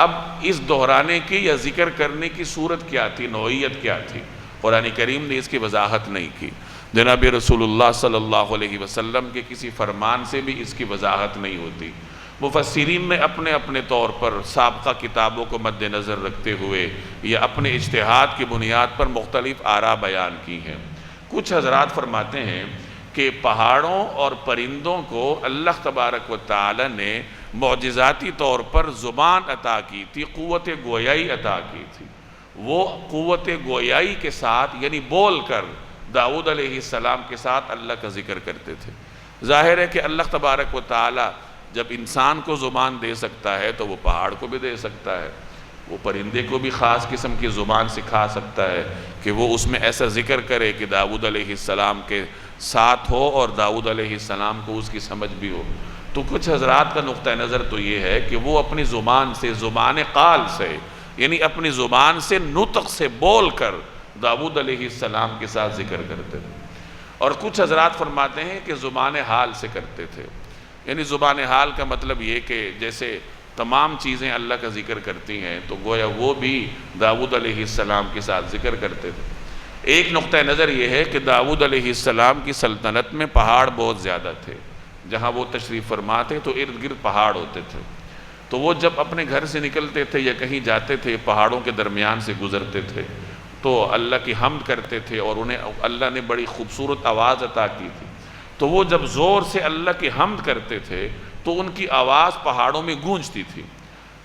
اب اس دہرانے کی یا ذکر کرنے کی صورت کیا تھی، نوعیت کیا تھی؟ قرآن کریم نے اس کی وضاحت نہیں کی۔ جناب رسول اللہ صلی اللہ علیہ وسلم کے کسی فرمان سے بھی اس کی وضاحت نہیں ہوتی۔ مفسرین نے اپنے اپنے طور پر سابقہ کتابوں کو مد نظر رکھتے ہوئے یا اپنے اجتہاد کی بنیاد پر مختلف آراء بیان کی ہیں۔ کچھ حضرات فرماتے ہیں کہ پہاڑوں اور پرندوں کو اللہ تبارک و تعالی نے معجزاتی طور پر زبان عطا کی تھی، قوت گویائی عطا کی تھی۔ وہ قوت گویائی کے ساتھ یعنی بول کر داؤد علیہ السلام کے ساتھ اللہ کا ذکر کرتے تھے۔ ظاہر ہے کہ اللہ تبارک و تعالی جب انسان کو زبان دے سکتا ہے تو وہ پہاڑ کو بھی دے سکتا ہے، وہ پرندے کو بھی خاص قسم کی زبان سکھا سکتا ہے کہ وہ اس میں ایسا ذکر کرے کہ داؤد علیہ السلام کے ساتھ ہو اور داؤد علیہ السلام کو اس کی سمجھ بھی ہو۔ تو کچھ حضرات کا نقطہ نظر تو یہ ہے کہ وہ اپنی زبان سے، زبان قال سے یعنی اپنی زبان سے، نطق سے بول کر داؤد علیہ السلام کے ساتھ ذکر کرتے تھے، اور کچھ حضرات فرماتے ہیں کہ زبان حال سے کرتے تھے۔ یعنی زبان حال کا مطلب یہ کہ جیسے تمام چیزیں اللہ کا ذکر کرتی ہیں تو گویا وہ بھی داؤد علیہ السلام کے ساتھ ذکر کرتے تھے۔ ایک نقطہ نظر یہ ہے کہ داؤد علیہ السلام کی سلطنت میں پہاڑ بہت زیادہ تھے، جہاں وہ تشریف فرما تھے تو ارد گرد پہاڑ ہوتے تھے، تو وہ جب اپنے گھر سے نکلتے تھے یا کہیں جاتے تھے پہاڑوں کے درمیان سے گزرتے تھے تو اللہ کی حمد کرتے تھے، اور انہیں اللہ نے بڑی خوبصورت آواز عطا کی تھی، تو وہ جب زور سے اللہ کی حمد کرتے تھے تو ان کی آواز پہاڑوں میں گونجتی تھی،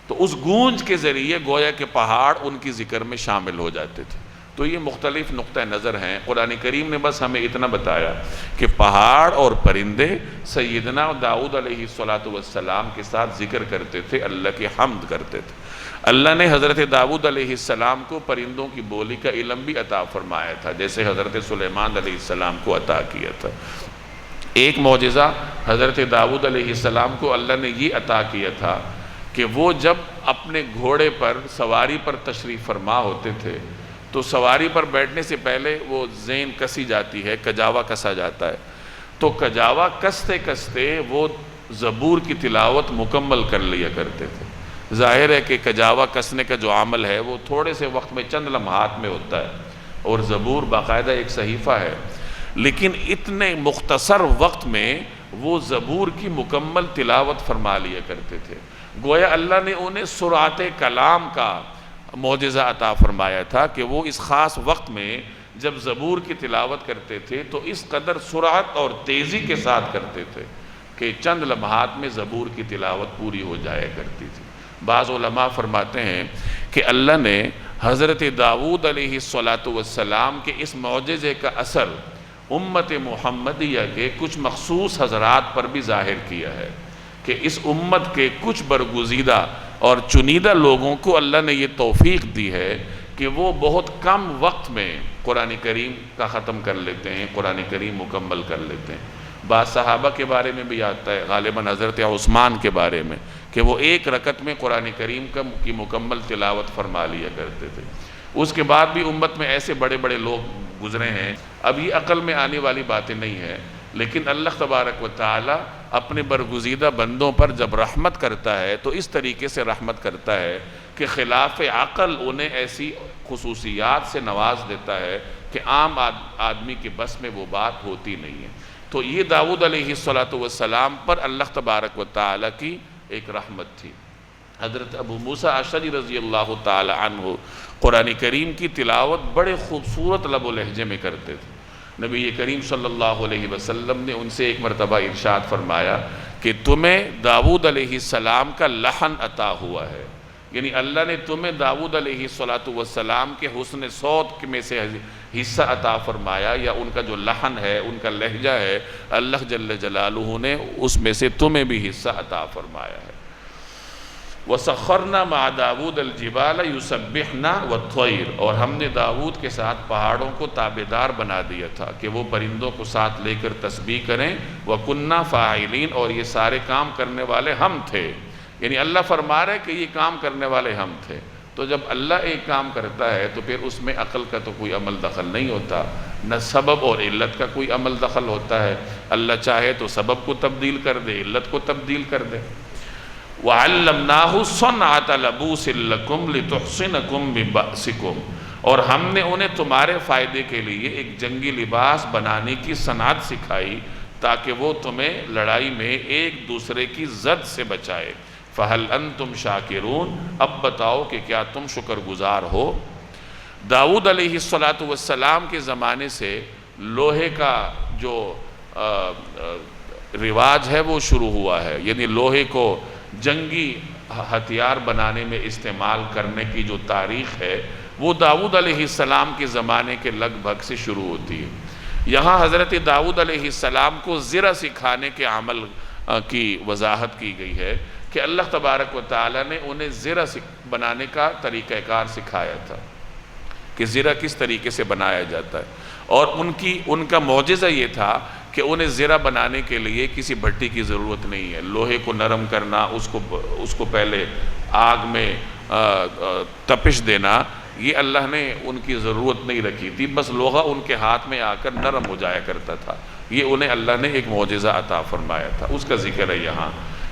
تو اس گونج کے ذریعے گویا کہ پہاڑ ان کی ذکر میں شامل ہو جاتے تھے۔ تو یہ مختلف نقطہ نظر ہیں۔ قرآن کریم نے بس ہمیں اتنا بتایا کہ پہاڑ اور پرندے سیدنا داؤد علیہ السلام کے ساتھ ذکر کرتے تھے، اللہ کی حمد کرتے تھے۔ اللہ نے حضرت داؤد علیہ السلام کو پرندوں کی بولی کا علم بھی عطا فرمایا تھا، جیسے حضرت سلیمان علیہ السلام کو عطا کیا تھا۔ ایک معجزہ حضرت داؤد علیہ السلام کو اللہ نے یہ عطا کیا تھا کہ وہ جب اپنے گھوڑے پر سواری پر تشریف فرما ہوتے تھے تو سواری پر بیٹھنے سے پہلے وہ زین کسی جاتی ہے، کجاوا کسا جاتا ہے، تو کجاوا کستے کستے وہ زبور کی تلاوت مکمل کر لیا کرتے تھے۔ ظاہر ہے کہ کجاوا کسنے کا جو عمل ہے وہ تھوڑے سے وقت میں چند لمحات میں ہوتا ہے، اور زبور باقاعدہ ایک صحیفہ ہے، لیکن اتنے مختصر وقت میں وہ زبور کی مکمل تلاوت فرما لیا کرتے تھے۔ گویا اللہ نے انہیں سرعت کلام کا معجزہ عطا فرمایا تھا کہ وہ اس خاص وقت میں جب زبور کی تلاوت کرتے تھے تو اس قدر سرعت اور تیزی کے ساتھ کرتے تھے کہ چند لمحات میں زبور کی تلاوت پوری ہو جایا کرتی تھی۔ بعض علماء فرماتے ہیں کہ اللہ نے حضرت داؤد علیہ السلام کے اس معجزے کا اثر امت محمدیہ کے کچھ مخصوص حضرات پر بھی ظاہر کیا ہے کہ اس امت کے کچھ برگزیدہ اور چنیدہ لوگوں کو اللہ نے یہ توفیق دی ہے کہ وہ بہت کم وقت میں قرآن کریم کا ختم کر لیتے ہیں، قرآن کریم مکمل کر لیتے ہیں۔ بعض صحابہ کے بارے میں بھی آتا ہے، غالباً حضرت عثمان کے بارے میں، کہ وہ ایک رکعت میں قرآن کریم کی مکمل تلاوت فرما لیا کرتے تھے۔ اس کے بعد بھی امت میں ایسے بڑے بڑے لوگ گزرے ہیں، اب یہ عقل میں آنے والی باتیں نہیں ہیں، لیکن اللہ تبارک و تعالی اپنے برگزیدہ بندوں پر جب رحمت کرتا ہے تو اس طریقے سے رحمت کرتا ہے کہ خلاف عقل انہیں ایسی خصوصیات سے نواز دیتا ہے کہ عام آدمی کے بس میں وہ بات ہوتی نہیں ہے۔ تو یہ داؤد علیہ السلام پر اللہ تبارک و تعالی کی ایک رحمت تھی۔ حضرت ابو موسیٰ اشعری رضی اللہ تعالی عنہ قرآن کریم کی تلاوت بڑے خوبصورت لب و لہجے میں کرتے تھے۔ نبی کریم صلی اللہ علیہ وسلم نے ان سے ایک مرتبہ ارشاد فرمایا کہ تمہیں داؤد علیہ السلام کا لحن عطا ہوا ہے، یعنی اللہ نے تمہیں داؤد علیہ السلام کے حسن صوت میں سے حصہ عطا فرمایا، یا ان کا جو لحن ہے، ان کا لہجہ ہے، اللہ جل جلالہ نے اس میں سے تمہیں بھی حصہ عطا فرمایا ہے۔ وَسَخَّرْنَا مَعَ دَاوُودَ الْجِبَالَ يُسَبِّحْنَا وَالطَّيْرَ، اور ہم نے داؤد کے ساتھ پہاڑوں کو تابعدار بنا دیا تھا کہ وہ پرندوں کو ساتھ لے کر تسبیح کریں۔ وَكُنَّا فَاعِلِينَ، اور یہ سارے کام کرنے والے ہم تھے، یعنی اللہ فرما رہے کہ یہ کام کرنے والے ہم تھے۔ تو جب اللہ ایک کام کرتا ہے تو پھر اس میں عقل کا تو کوئی عمل دخل نہیں ہوتا، نہ سبب اور علت کا کوئی عمل دخل ہوتا ہے۔ اللہ چاہے تو سبب کو تبدیل کر دے، علت کو تبدیل کر دے۔ وَعَلَّمْنَاهُ صَنْعَةَ لَبُوسٍ لَكُمْ لِتُحْصِنَكُمْ بِبَأْسِكُمْ، اور ہم نے انہیں تمہارے فائدے کے لیے ایک جنگی لباس بنانے کی صنعت سکھائی تاکہ وہ تمہیں لڑائی میں ایک دوسرے کی زد سے بچائے۔ فَهَلْ أَنْتُمْ شَاكِرُونَ، اب بتاؤ کہ کیا تم شکر گزار ہو۔ داؤد علیہ السلام کے زمانے سے لوہے کا جو رواج ہے وہ شروع ہوا ہے، یعنی لوہے کو جنگی ہتھیار بنانے میں استعمال کرنے کی جو تاریخ ہے وہ داؤد علیہ السلام کے زمانے کے لگ بھگ سے شروع ہوتی ہے۔ یہاں حضرت داؤد علیہ السلام کو زرہ سکھانے کے عمل کی وضاحت کی گئی ہے کہ اللہ تبارک و تعالی نے انہیں زرہ بنانے کا طریقہ کار سکھایا تھا کہ زرہ کس طریقے سے بنایا جاتا ہے، اور ان کا معجزہ یہ تھا کہ انہیں زرہ بنانے کے لیے کسی بھٹی کی ضرورت نہیں ہے۔ لوہے کو نرم کرنا، اس کو پہلے آگ میں تپش دینا، یہ اللہ نے ان کی ضرورت نہیں رکھی تھی، بس لوہا ان کے ہاتھ میں آ کر نرم ہو جایا کرتا تھا۔ یہ انہیں اللہ نے ایک معجزہ عطا فرمایا تھا، اس کا ذکر ہے یہاں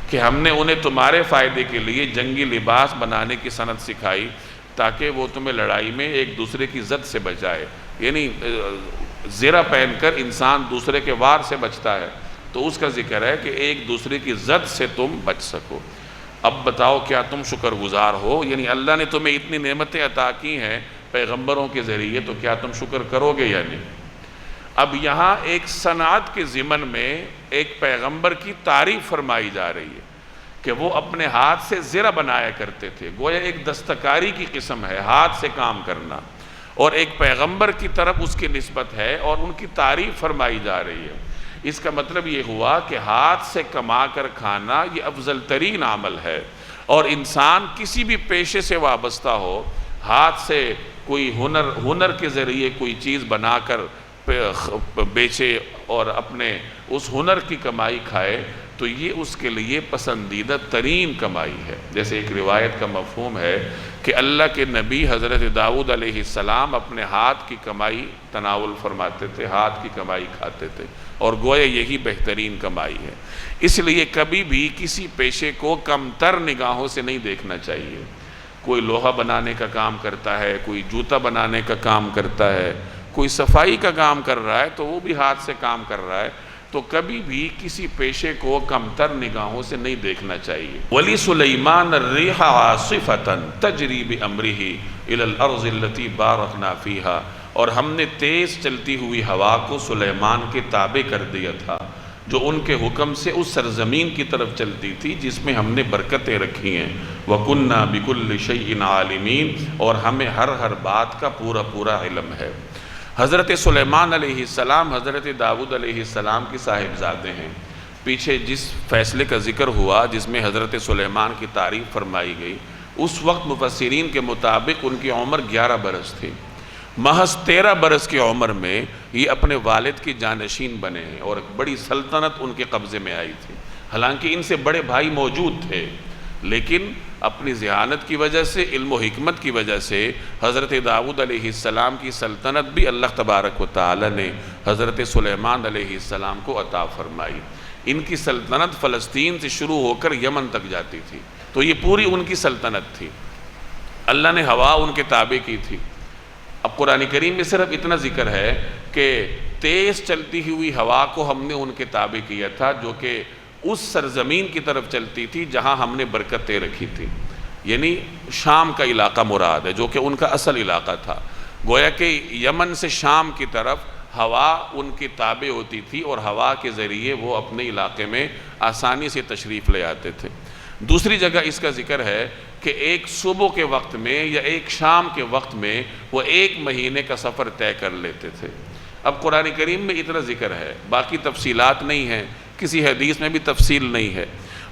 کہ ہم نے انہیں تمہارے فائدے کے لیے جنگی لباس بنانے کی صنعت سکھائی تاکہ وہ تمہیں لڑائی میں ایک دوسرے کی زد سے بچائے، یعنی زرہ پہن کر انسان دوسرے کے وار سے بچتا ہے، تو اس کا ذکر ہے کہ ایک دوسرے کی زد سے تم بچ سکو۔ اب بتاؤ کیا تم شکر گزار ہو، یعنی اللہ نے تمہیں اتنی نعمتیں عطا کی ہیں پیغمبروں کے ذریعے، تو کیا تم شکر کرو گے یا نہیں؟ اب یہاں ایک صنعت کے ضمن میں ایک پیغمبر کی تعریف فرمائی جا رہی ہے کہ وہ اپنے ہاتھ سے زرہ بنایا کرتے تھے، گویا ایک دستکاری کی قسم ہے، ہاتھ سے کام کرنا، اور ایک پیغمبر کی طرف اس کی نسبت ہے اور ان کی تعریف فرمائی جا رہی ہے۔ اس کا مطلب یہ ہوا کہ ہاتھ سے کما کر کھانا یہ افضل ترین عمل ہے، اور انسان کسی بھی پیشے سے وابستہ ہو، ہاتھ سے کوئی ہنر کے ذریعے کوئی چیز بنا کر بیچے اور اپنے اس ہنر کی کمائی کھائے تو یہ اس کے لیے پسندیدہ ترین کمائی ہے۔ جیسے ایک روایت کا مفہوم ہے کہ اللہ کے نبی حضرت داؤد علیہ السلام اپنے ہاتھ کی کمائی تناول فرماتے تھے، ہاتھ کی کمائی کھاتے تھے، اور گویا یہی بہترین کمائی ہے۔ اس لیے کبھی بھی کسی پیشے کو کم تر نگاہوں سے نہیں دیکھنا چاہیے۔ کوئی لوہا بنانے کا کام کرتا ہے، کوئی جوتا بنانے کا کام کرتا ہے، کوئی صفائی کا کام کر رہا ہے تو وہ بھی ہاتھ سے کام کر رہا ہے، تو کبھی بھی کسی پیشے کو کم تر نگاہوں سے نہیں دیکھنا چاہیے۔ وَلِسُلَيْمَانَ الرِّيحَ عَاصِفَةً تَجْرِي بِأَمْرِهِ إِلَى الْأَرْضِ الَّتِي بَارَكْنَا فِيهَا، اور ہم نے تیز چلتی ہوئی ہوا کو سلیمان کے تابع کر دیا تھا جو ان کے حکم سے اس سرزمین کی طرف چلتی تھی جس میں ہم نے برکتیں رکھی ہیں۔ وَكُنَّا بِكُلِّ شَيْءٍ عَالِمِينَ، اور ہمیں ہر بات کا پورا علم ہے۔ حضرت سلیمان علیہ السلام حضرت داؤد علیہ السلام کی صاحبزادے ہیں۔ پیچھے جس فیصلے کا ذکر ہوا جس میں حضرت سلیمان کی تعریف فرمائی گئی، اس وقت مفسرین کے مطابق ان کی عمر 11 برس تھی۔ محض 13 برس کی عمر میں یہ اپنے والد کی جانشین بنے ہیں اور ایک بڑی سلطنت ان کے قبضے میں آئی تھی۔ حالانکہ ان سے بڑے بھائی موجود تھے، لیکن اپنی ذہانت کی وجہ سے، علم و حکمت کی وجہ سے حضرت داؤد علیہ السلام کی سلطنت بھی اللہ تبارک و تعالی نے حضرت سلیمان علیہ السلام کو عطا فرمائی۔ ان کی سلطنت فلسطین سے شروع ہو کر یمن تک جاتی تھی، تو یہ پوری ان کی سلطنت تھی۔ اللہ نے ہوا ان کے تابع کی تھی۔ اب قرآن کریم میں صرف اتنا ذکر ہے کہ تیز چلتی ہوئی ہوا کو ہم نے ان کے تابع کیا تھا جو کہ اس سرزمین کی طرف چلتی تھی جہاں ہم نے برکتیں رکھی تھی، یعنی شام کا علاقہ مراد ہے جو کہ ان کا اصل علاقہ تھا۔ گویا کہ یمن سے شام کی طرف ہوا ان کی تابع ہوتی تھی اور ہوا کے ذریعے وہ اپنے علاقے میں آسانی سے تشریف لے آتے تھے۔ دوسری جگہ اس کا ذکر ہے کہ ایک صبح کے وقت میں یا ایک شام کے وقت میں وہ 1 مہینے کا سفر طے کر لیتے تھے۔ اب قرآن کریم میں اتنا ذکر ہے، باقی تفصیلات نہیں ہیں، کسی حدیث میں بھی تفصیل نہیں ہے۔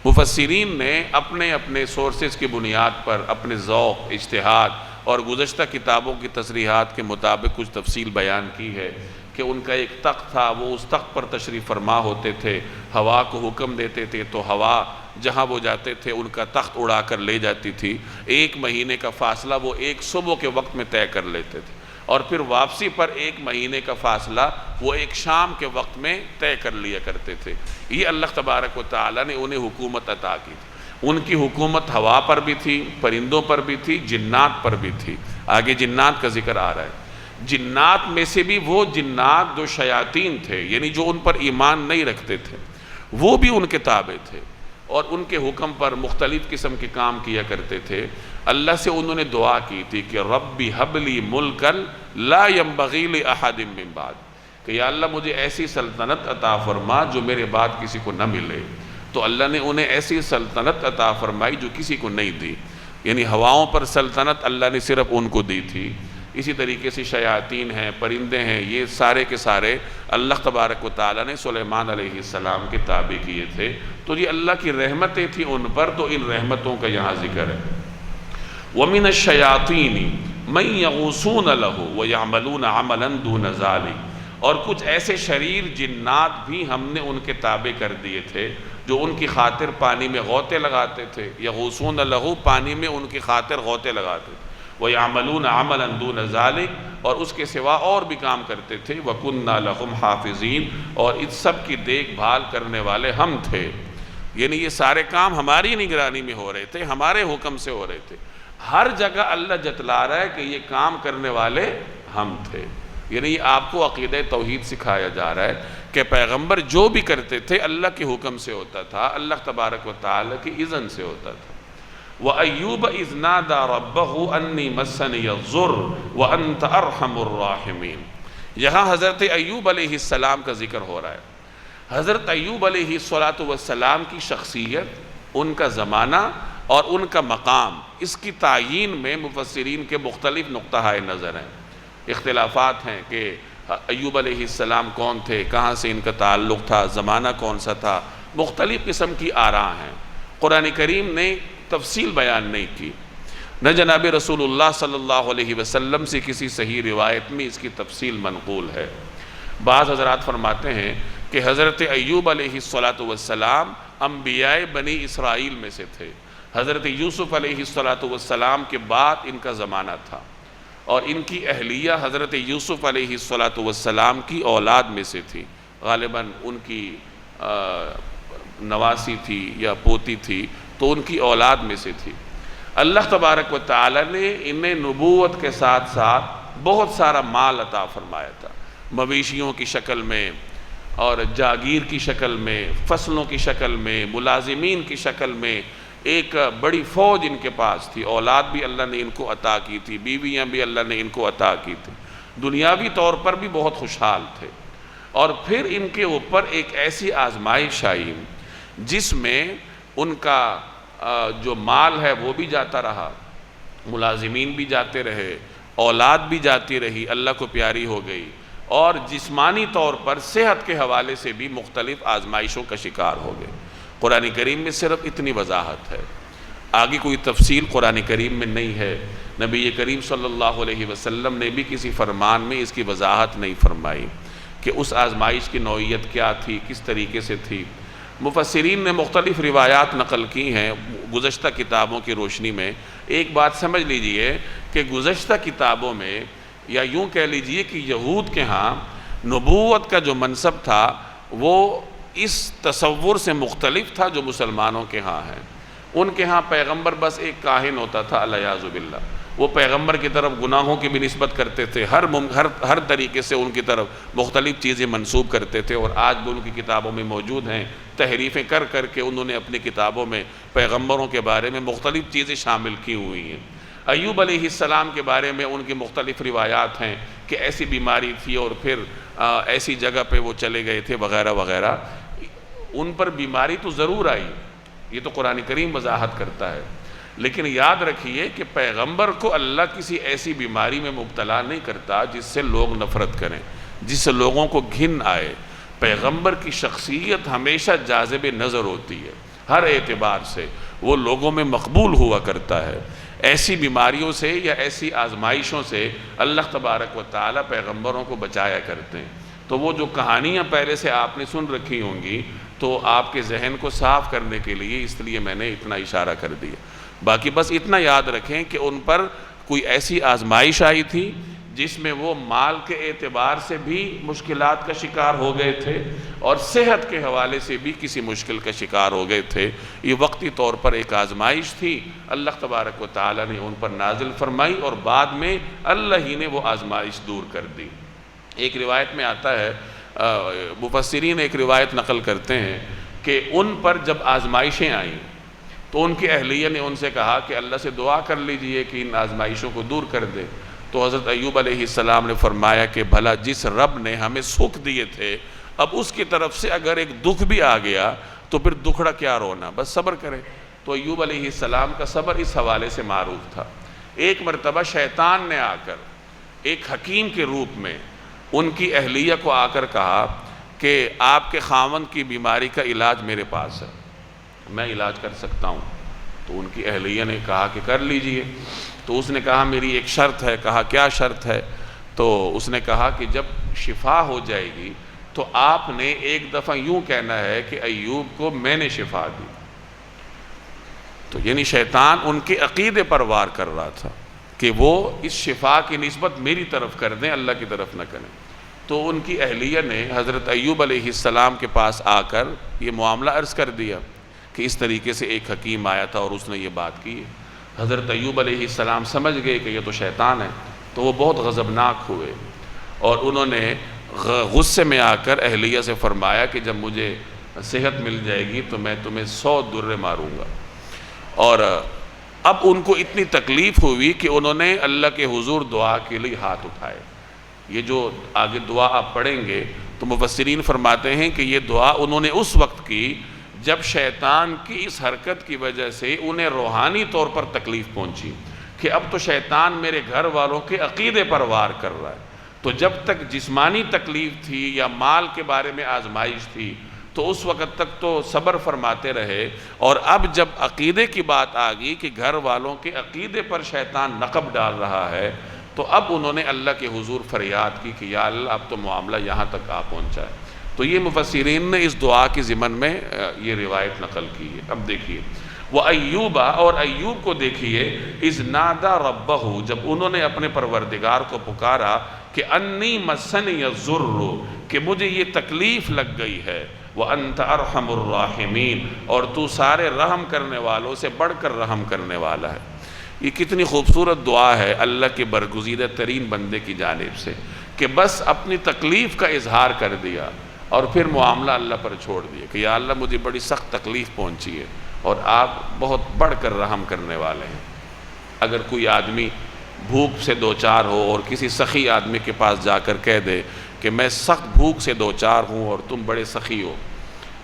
مفسرین نے اپنے سورسز کی بنیاد پر اپنے ذوق، اجتہاد اور گزشتہ کتابوں کی تصریحات کے مطابق کچھ تفصیل بیان کی ہے کہ ان کا ایک تخت تھا، وہ اس تخت پر تشریف فرما ہوتے تھے، ہوا کو حکم دیتے تھے تو ہوا جہاں وہ جاتے تھے ان کا تخت اڑا کر لے جاتی تھی۔ 1 مہینے کا فاصلہ وہ ایک صبح کے وقت میں طے کر لیتے تھے، اور پھر واپسی پر 1 مہینے کا فاصلہ وہ ایک شام کے وقت میں طے کر لیا کرتے تھے۔ یہ اللہ تبارک و تعالی نے انہیں حکومت عطا کی تھی۔ ان کی حکومت ہوا پر بھی تھی، پرندوں پر بھی تھی، جنات پر بھی تھی۔ آگے جنات کا ذکر آ رہا ہے۔ جنات میں سے بھی وہ جنات جو شیاطین تھے، یعنی جو ان پر ایمان نہیں رکھتے تھے، وہ بھی ان کے تابع تھے اور ان کے حکم پر مختلف قسم کے کام کیا کرتے تھے۔ اللہ سے انہوں نے دعا کی تھی کہ ربی حب لی ملکن لا ينبغی لأحد من بعد، کہ یا اللہ مجھے ایسی سلطنت عطا فرما جو میرے بعد کسی کو نہ ملے۔ تو اللہ نے انہیں ایسی سلطنت عطا فرمائی جو کسی کو نہیں دی، یعنی ہواؤں پر سلطنت اللہ نے صرف ان کو دی تھی۔ اسی طریقے سے شیاطین ہیں، پرندے ہیں، یہ سارے کے سارے اللہ تبارک و تعالی نے سلیمان علیہ السلام کے تابع کیے تھے۔ تو یہ اللہ کی رحمتیں تھیں ان پر، تو ان رحمتوں کا یہاں ذکر ہے۔ وَمِنَ الشَّيَاطِينِ مَن يَغُوصُونَ لَهُ وَيَعْمَلُونَ عَمَلًا دُونَ ذَلِكَ، اور کچھ ایسے شریر جنات بھی ہم نے ان کے تابع کر دیے تھے جو ان کی خاطر پانی میں غوطے لگاتے تھے۔ یغوصون لہو، پانی میں ان کی خاطر غوطے لگاتے تھے۔ وَيَعْمَلُونَ عَمَلًا دُونَ ذَلِكَ، اور اس کے سوا اور بھی کام کرتے تھے۔ وَكُنَّا لَهُمْ حَافِظِينَ، اور اس سب کی دیکھ بھال کرنے والے ہم تھے، یعنی یہ سارے کام ہماری نگرانی میں ہو رہے تھے، ہمارے حکم سے ہو رہے تھے۔ ہر جگہ اللہ جتلا رہا ہے کہ یہ کام کرنے والے ہم تھے، یعنی یہ آپ کو عقیدہ توحید سکھایا جا رہا ہے کہ پیغمبر جو بھی کرتے تھے اللہ کے حکم سے ہوتا تھا، اللہ تبارک و تعالی کی اذن سے ہوتا تھا۔ وَأَيُّوبَ إِذْ نَادَى رَبَّهُ أَنِّي مَسَّنِيَ الضُّرُّ وَأَنْتَ أَرْحَمُ الرَّاحِمِينَ۔ یہاں حضرت ایوب علیہ السلام کا ذکر ہو رہا ہے۔ حضرت ایوب علیہ السلام کی شخصیت، ان کا زمانہ اور ان کا مقام، اس کی تعیین میں مفسرین کے مختلف نقطہ نظر ہیں، اختلافات ہیں کہ ایوب علیہ السلام کون تھے، کہاں سے ان کا تعلق تھا، زمانہ کون سا تھا، مختلف قسم کی آراء ہیں۔ قرآن کریم نے تفصیل بیان نہیں کی، نہ جناب رسول اللہ صلی اللہ علیہ وسلم سے کسی صحیح روایت میں اس کی تفصیل منقول ہے۔ بعض حضرات فرماتے ہیں کہ حضرت ایوب علیہ السلام انبیاء بنی اسرائیل میں سے تھے، حضرت یوسف علیہ السلام کے بعد ان کا زمانہ تھا، اور ان کی اہلیہ حضرت یوسف علیہ السلام کی اولاد میں سے تھی، غالباً ان کی نواسی تھی یا پوتی تھی، تو ان کی اولاد میں سے تھی۔ اللہ تبارک و تعالی نے انہیں نبوت کے ساتھ ساتھ بہت سارا مال عطا فرمایا تھا، مویشیوں کی شکل میں اور جاگیر کی شکل میں، فصلوں کی شکل میں، ملازمین کی شکل میں، ایک بڑی فوج ان کے پاس تھی، اولاد بھی اللہ نے ان کو عطا کی تھی، بیویاں بھی اللہ نے ان کو عطا کی تھی، دنیاوی طور پر بھی بہت خوشحال تھے۔ اور پھر ان کے اوپر ایک ایسی آزمائش آئی جس میں ان کا جو مال ہے وہ بھی جاتا رہا، ملازمین بھی جاتے رہے، اولاد بھی جاتی رہی، اللہ کو پیاری ہو گئی، اور جسمانی طور پر صحت کے حوالے سے بھی مختلف آزمائشوں کا شکار ہو گئے۔ قرآن کریم میں صرف اتنی وضاحت ہے، آگے کوئی تفصیل قرآن کریم میں نہیں ہے، نبی کریم صلی اللہ علیہ وسلم نے بھی کسی فرمان میں اس کی وضاحت نہیں فرمائی کہ اس آزمائش کی نوعیت کیا تھی، کس طریقے سے تھی۔ مفسرین نے مختلف روایات نقل کی ہیں گزشتہ کتابوں کی روشنی میں۔ ایک بات سمجھ لیجئے کہ گزشتہ کتابوں میں، یا یوں کہہ لیجئے کہ یہود کے ہاں نبوت کا جو منصب تھا وہ اس تصور سے مختلف تھا جو مسلمانوں کے ہاں ہے۔ ان کے ہاں پیغمبر بس ایک کاہن ہوتا تھا، العیاذ باللہ، وہ پیغمبر کی طرف گناہوں کی بھی نسبت کرتے تھے، ہر طریقے سے ان کی طرف مختلف چیزیں منسوب کرتے تھے، اور آج بھی ان کی کتابوں میں موجود ہیں، تحریفیں کر کر کے انہوں نے اپنی کتابوں میں پیغمبروں کے بارے میں مختلف چیزیں شامل کی ہوئی ہیں۔ ایوب علیہ السلام کے بارے میں ان کی مختلف روایات ہیں کہ ایسی بیماری تھی اور پھر ایسی جگہ پہ وہ چلے گئے تھے وغیرہ وغیرہ۔ ان پر بیماری تو ضرور آئی، یہ تو قرآن کریم وضاحت کرتا ہے، لیکن یاد رکھیے کہ پیغمبر کو اللہ کسی ایسی بیماری میں مبتلا نہیں کرتا جس سے لوگ نفرت کریں، جس سے لوگوں کو گھن آئے۔ پیغمبر کی شخصیت ہمیشہ جاذب نظر ہوتی ہے، ہر اعتبار سے وہ لوگوں میں مقبول ہوا کرتا ہے۔ ایسی بیماریوں سے یا ایسی آزمائشوں سے اللہ تبارک و تعالی پیغمبروں کو بچایا کرتے ہیں۔ تو وہ جو کہانیاں پہلے سے آپ نے سن رکھی ہوں گی تو آپ کے ذہن کو صاف کرنے کے لیے اس لیے میں نے اتنا اشارہ کر دیا۔ باقی بس اتنا یاد رکھیں کہ ان پر کوئی ایسی آزمائش آئی تھی جس میں وہ مال کے اعتبار سے بھی مشکلات کا شکار ہو گئے تھے اور صحت کے حوالے سے بھی کسی مشکل کا شکار ہو گئے تھے۔ یہ وقتی طور پر ایک آزمائش تھی، اللہ تبارک و تعالی نے ان پر نازل فرمائی اور بعد میں اللہ ہی نے وہ آزمائش دور کر دی۔ ایک روایت میں آتا ہے، مفسرین ایک روایت نقل کرتے ہیں کہ ان پر جب آزمائشیں آئیں تو ان کی اہلیہ نے ان سے کہا کہ اللہ سے دعا کر لیجئے کہ ان آزمائشوں کو دور کر دے۔ تو حضرت ایوب علیہ السلام نے فرمایا کہ بھلا جس رب نے ہمیں سکھ دیے تھے، اب اس کی طرف سے اگر ایک دکھ بھی آ گیا تو پھر دکھڑا کیا رونا، بس صبر کریں۔ تو ایوب علیہ السلام کا صبر اس حوالے سے معروف تھا۔ ایک مرتبہ شیطان نے آ کر ایک حکیم کے روپ میں ان کی اہلیہ کو آ کر کہا کہ آپ کے خاوند کی بیماری کا علاج میرے پاس ہے، میں علاج کر سکتا ہوں۔ تو ان کی اہلیہ نے کہا کہ کر لیجئے۔ تو اس نے کہا میری ایک شرط ہے۔ کہا کیا شرط ہے؟ تو اس نے کہا کہ جب شفا ہو جائے گی تو آپ نے ایک دفعہ یوں کہنا ہے کہ ایوب کو میں نے شفا دی۔ تو یعنی شیطان ان کے عقیدے پر وار کر رہا تھا کہ وہ اس شفا کی نسبت میری طرف کر دیں، اللہ کی طرف نہ کریں۔ تو ان کی اہلیہ نے حضرت ایوب علیہ السلام کے پاس آ کر یہ معاملہ عرض کر دیا کہ اس طریقے سے ایک حکیم آیا تھا اور اس نے یہ بات کی۔ حضرت ایوب علیہ السلام سمجھ گئے کہ یہ تو شیطان ہے، تو وہ بہت غضبناک ہوئے اور انہوں نے غصے میں آ کر اہلیہ سے فرمایا کہ جب مجھے صحت مل جائے گی تو میں تمہیں 100 درے ماروں گا۔ اور اب ان کو اتنی تکلیف ہوئی کہ انہوں نے اللہ کے حضور دعا کے لیے ہاتھ اٹھائے۔ یہ جو آگے دعا آپ پڑھیں گے تو مفسرین فرماتے ہیں کہ یہ دعا انہوں نے اس وقت کی جب شیطان کی اس حرکت کی وجہ سے انہیں روحانی طور پر تکلیف پہنچی کہ اب تو شیطان میرے گھر والوں کے عقیدے پر وار کر رہا ہے۔ تو جب تک جسمانی تکلیف تھی یا مال کے بارے میں آزمائش تھی تو اس وقت تک تو صبر فرماتے رہے، اور اب جب عقیدے کی بات آ گئی کہ گھر والوں کے عقیدے پر شیطان نقب ڈال رہا ہے تو اب انہوں نے اللہ کے حضور فریاد کی کہ یا اللہ اب تو معاملہ یہاں تک آ پہنچا ہے۔ تو یہ مفسرین نے اس دعا کی ضمن میں یہ روایت نقل کی ہے۔ اب دیکھیے وہ ایوبا، اور ایوب کو دیکھیے، اذ نادا ربہ، جب انہوں نے اپنے پروردگار کو پکارا کہ انی مسنی الضر، کہ مجھے یہ تکلیف لگ گئی ہے، وانت ارحم الراحمین، اور تو سارے رحم کرنے والوں سے بڑھ کر رحم کرنے والا ہے۔ یہ کتنی خوبصورت دعا ہے اللہ کے برگزیدہ ترین بندے کی جانب سے، کہ بس اپنی تکلیف کا اظہار کر دیا اور پھر معاملہ اللہ پر چھوڑ دیا کہ یا اللہ مجھے بڑی سخت تکلیف پہنچی ہے اور آپ بہت بڑھ کر رحم کرنے والے ہیں۔ اگر کوئی آدمی بھوک سے دوچار ہو اور کسی سخی آدمی کے پاس جا کر کہہ دے کہ میں سخت بھوک سے دوچار ہوں اور تم بڑے سخی ہو،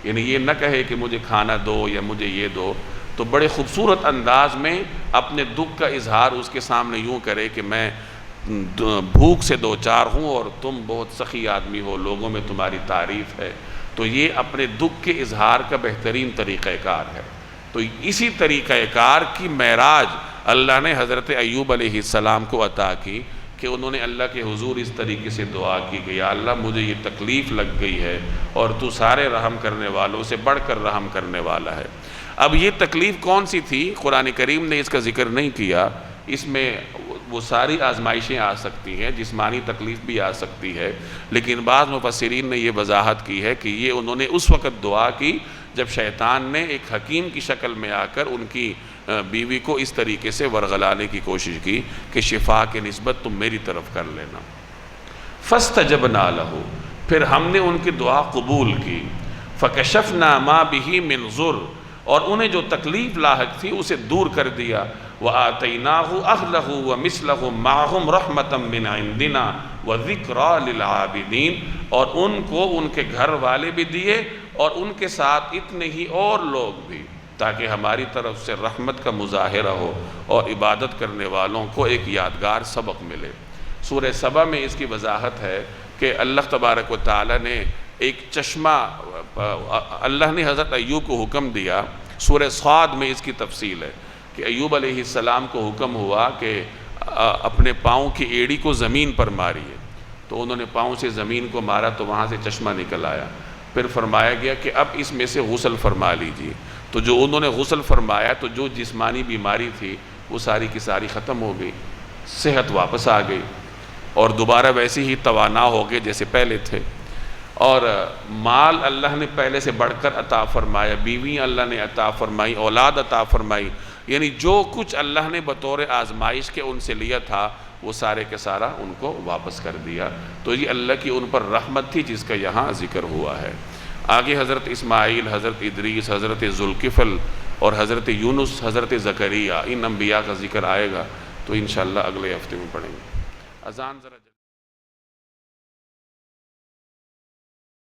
یعنی یہ نہ کہے کہ مجھے کھانا دو یا مجھے یہ دو، تو بڑے خوبصورت انداز میں اپنے دکھ کا اظہار اس کے سامنے یوں کرے کہ میں بھوک سے دوچار ہوں اور تم بہت سخی آدمی ہو، لوگوں میں تمہاری تعریف ہے، تو یہ اپنے دکھ کے اظہار کا بہترین طریقہ کار ہے۔ تو اسی طریقہ کار کی معراج اللہ نے حضرت ایوب علیہ السلام کو عطا کی کہ انہوں نے اللہ کے حضور اس طریقے سے دعا کی کہ یا اللہ مجھے یہ تکلیف لگ گئی ہے اور تو سارے رحم کرنے والوں سے بڑھ کر رحم کرنے والا ہے۔ اب یہ تکلیف کون سی تھی؟ قرآن کریم نے اس کا ذکر نہیں کیا۔ اس میں وہ ساری آزمائشیں آ سکتی ہیں، جسمانی تکلیف بھی آ سکتی ہے، لیکن بعض مفسرین نے یہ وضاحت کی ہے کہ یہ انہوں نے اس وقت دعا کی جب شیطان نے ایک حکیم کی شکل میں آ کر ان کی بیوی کو اس طریقے سے ورغلانے کی کوشش کی کہ شفا کی نسبت تم میری طرف کر لینا۔ فاستجبنا لہ، پھر ہم نے ان کی دعا قبول کی۔ فکشفنا ما بہ من ضر، اور انہیں جو تکلیف لاحق تھی اسے دور کر دیا۔ وآتیناہ اہلہ ومثلہم معہم رحمتا من عندنا وذکریٰ للعابدین، اور ان کو ان کے گھر والے بھی دیے اور ان کے ساتھ اتنے ہی اور لوگ بھی، تاکہ ہماری طرف سے رحمت کا مظاہرہ ہو اور عبادت کرنے والوں کو ایک یادگار سبق ملے۔ سورہ سبا میں اس کی وضاحت ہے کہ اللہ تبارک و تعالی نے ایک چشمہ، اللہ نے حضرت ایوب کو حکم دیا۔ سورہ صاد میں اس کی تفصیل ہے کہ ایوب علیہ السلام کو حکم ہوا کہ اپنے پاؤں کی ایڑی کو زمین پر ماریے، تو انہوں نے پاؤں سے زمین کو مارا تو وہاں سے چشمہ نکل آیا۔ پھر فرمایا گیا کہ اب اس میں سے غسل فرما لیجیے، تو جو انہوں نے غسل فرمایا تو جو جسمانی بیماری تھی وہ ساری کی ساری ختم ہو گئی، صحت واپس آ گئی اور دوبارہ ویسے ہی توانا ہو گئے جیسے پہلے تھے، اور مال اللہ نے پہلے سے بڑھ کر عطا فرمایا، بیویاں اللہ نے عطا فرمائی، اولاد عطا فرمائی، یعنی جو کچھ اللہ نے بطور آزمائش کے ان سے لیا تھا وہ سارے کے سارا ان کو واپس کر دیا۔ تو یہ اللہ کی ان پر رحمت تھی جس کا یہاں ذکر ہوا ہے۔ آگے حضرت اسماعیل، حضرت ادریس، حضرت ذوالکفل اور حضرت یونس، حضرت زکریا، ان انبیاء کا ذکر آئے گا تو انشاءاللہ اگلے ہفتے میں پڑھیں گے۔ اذان ذرا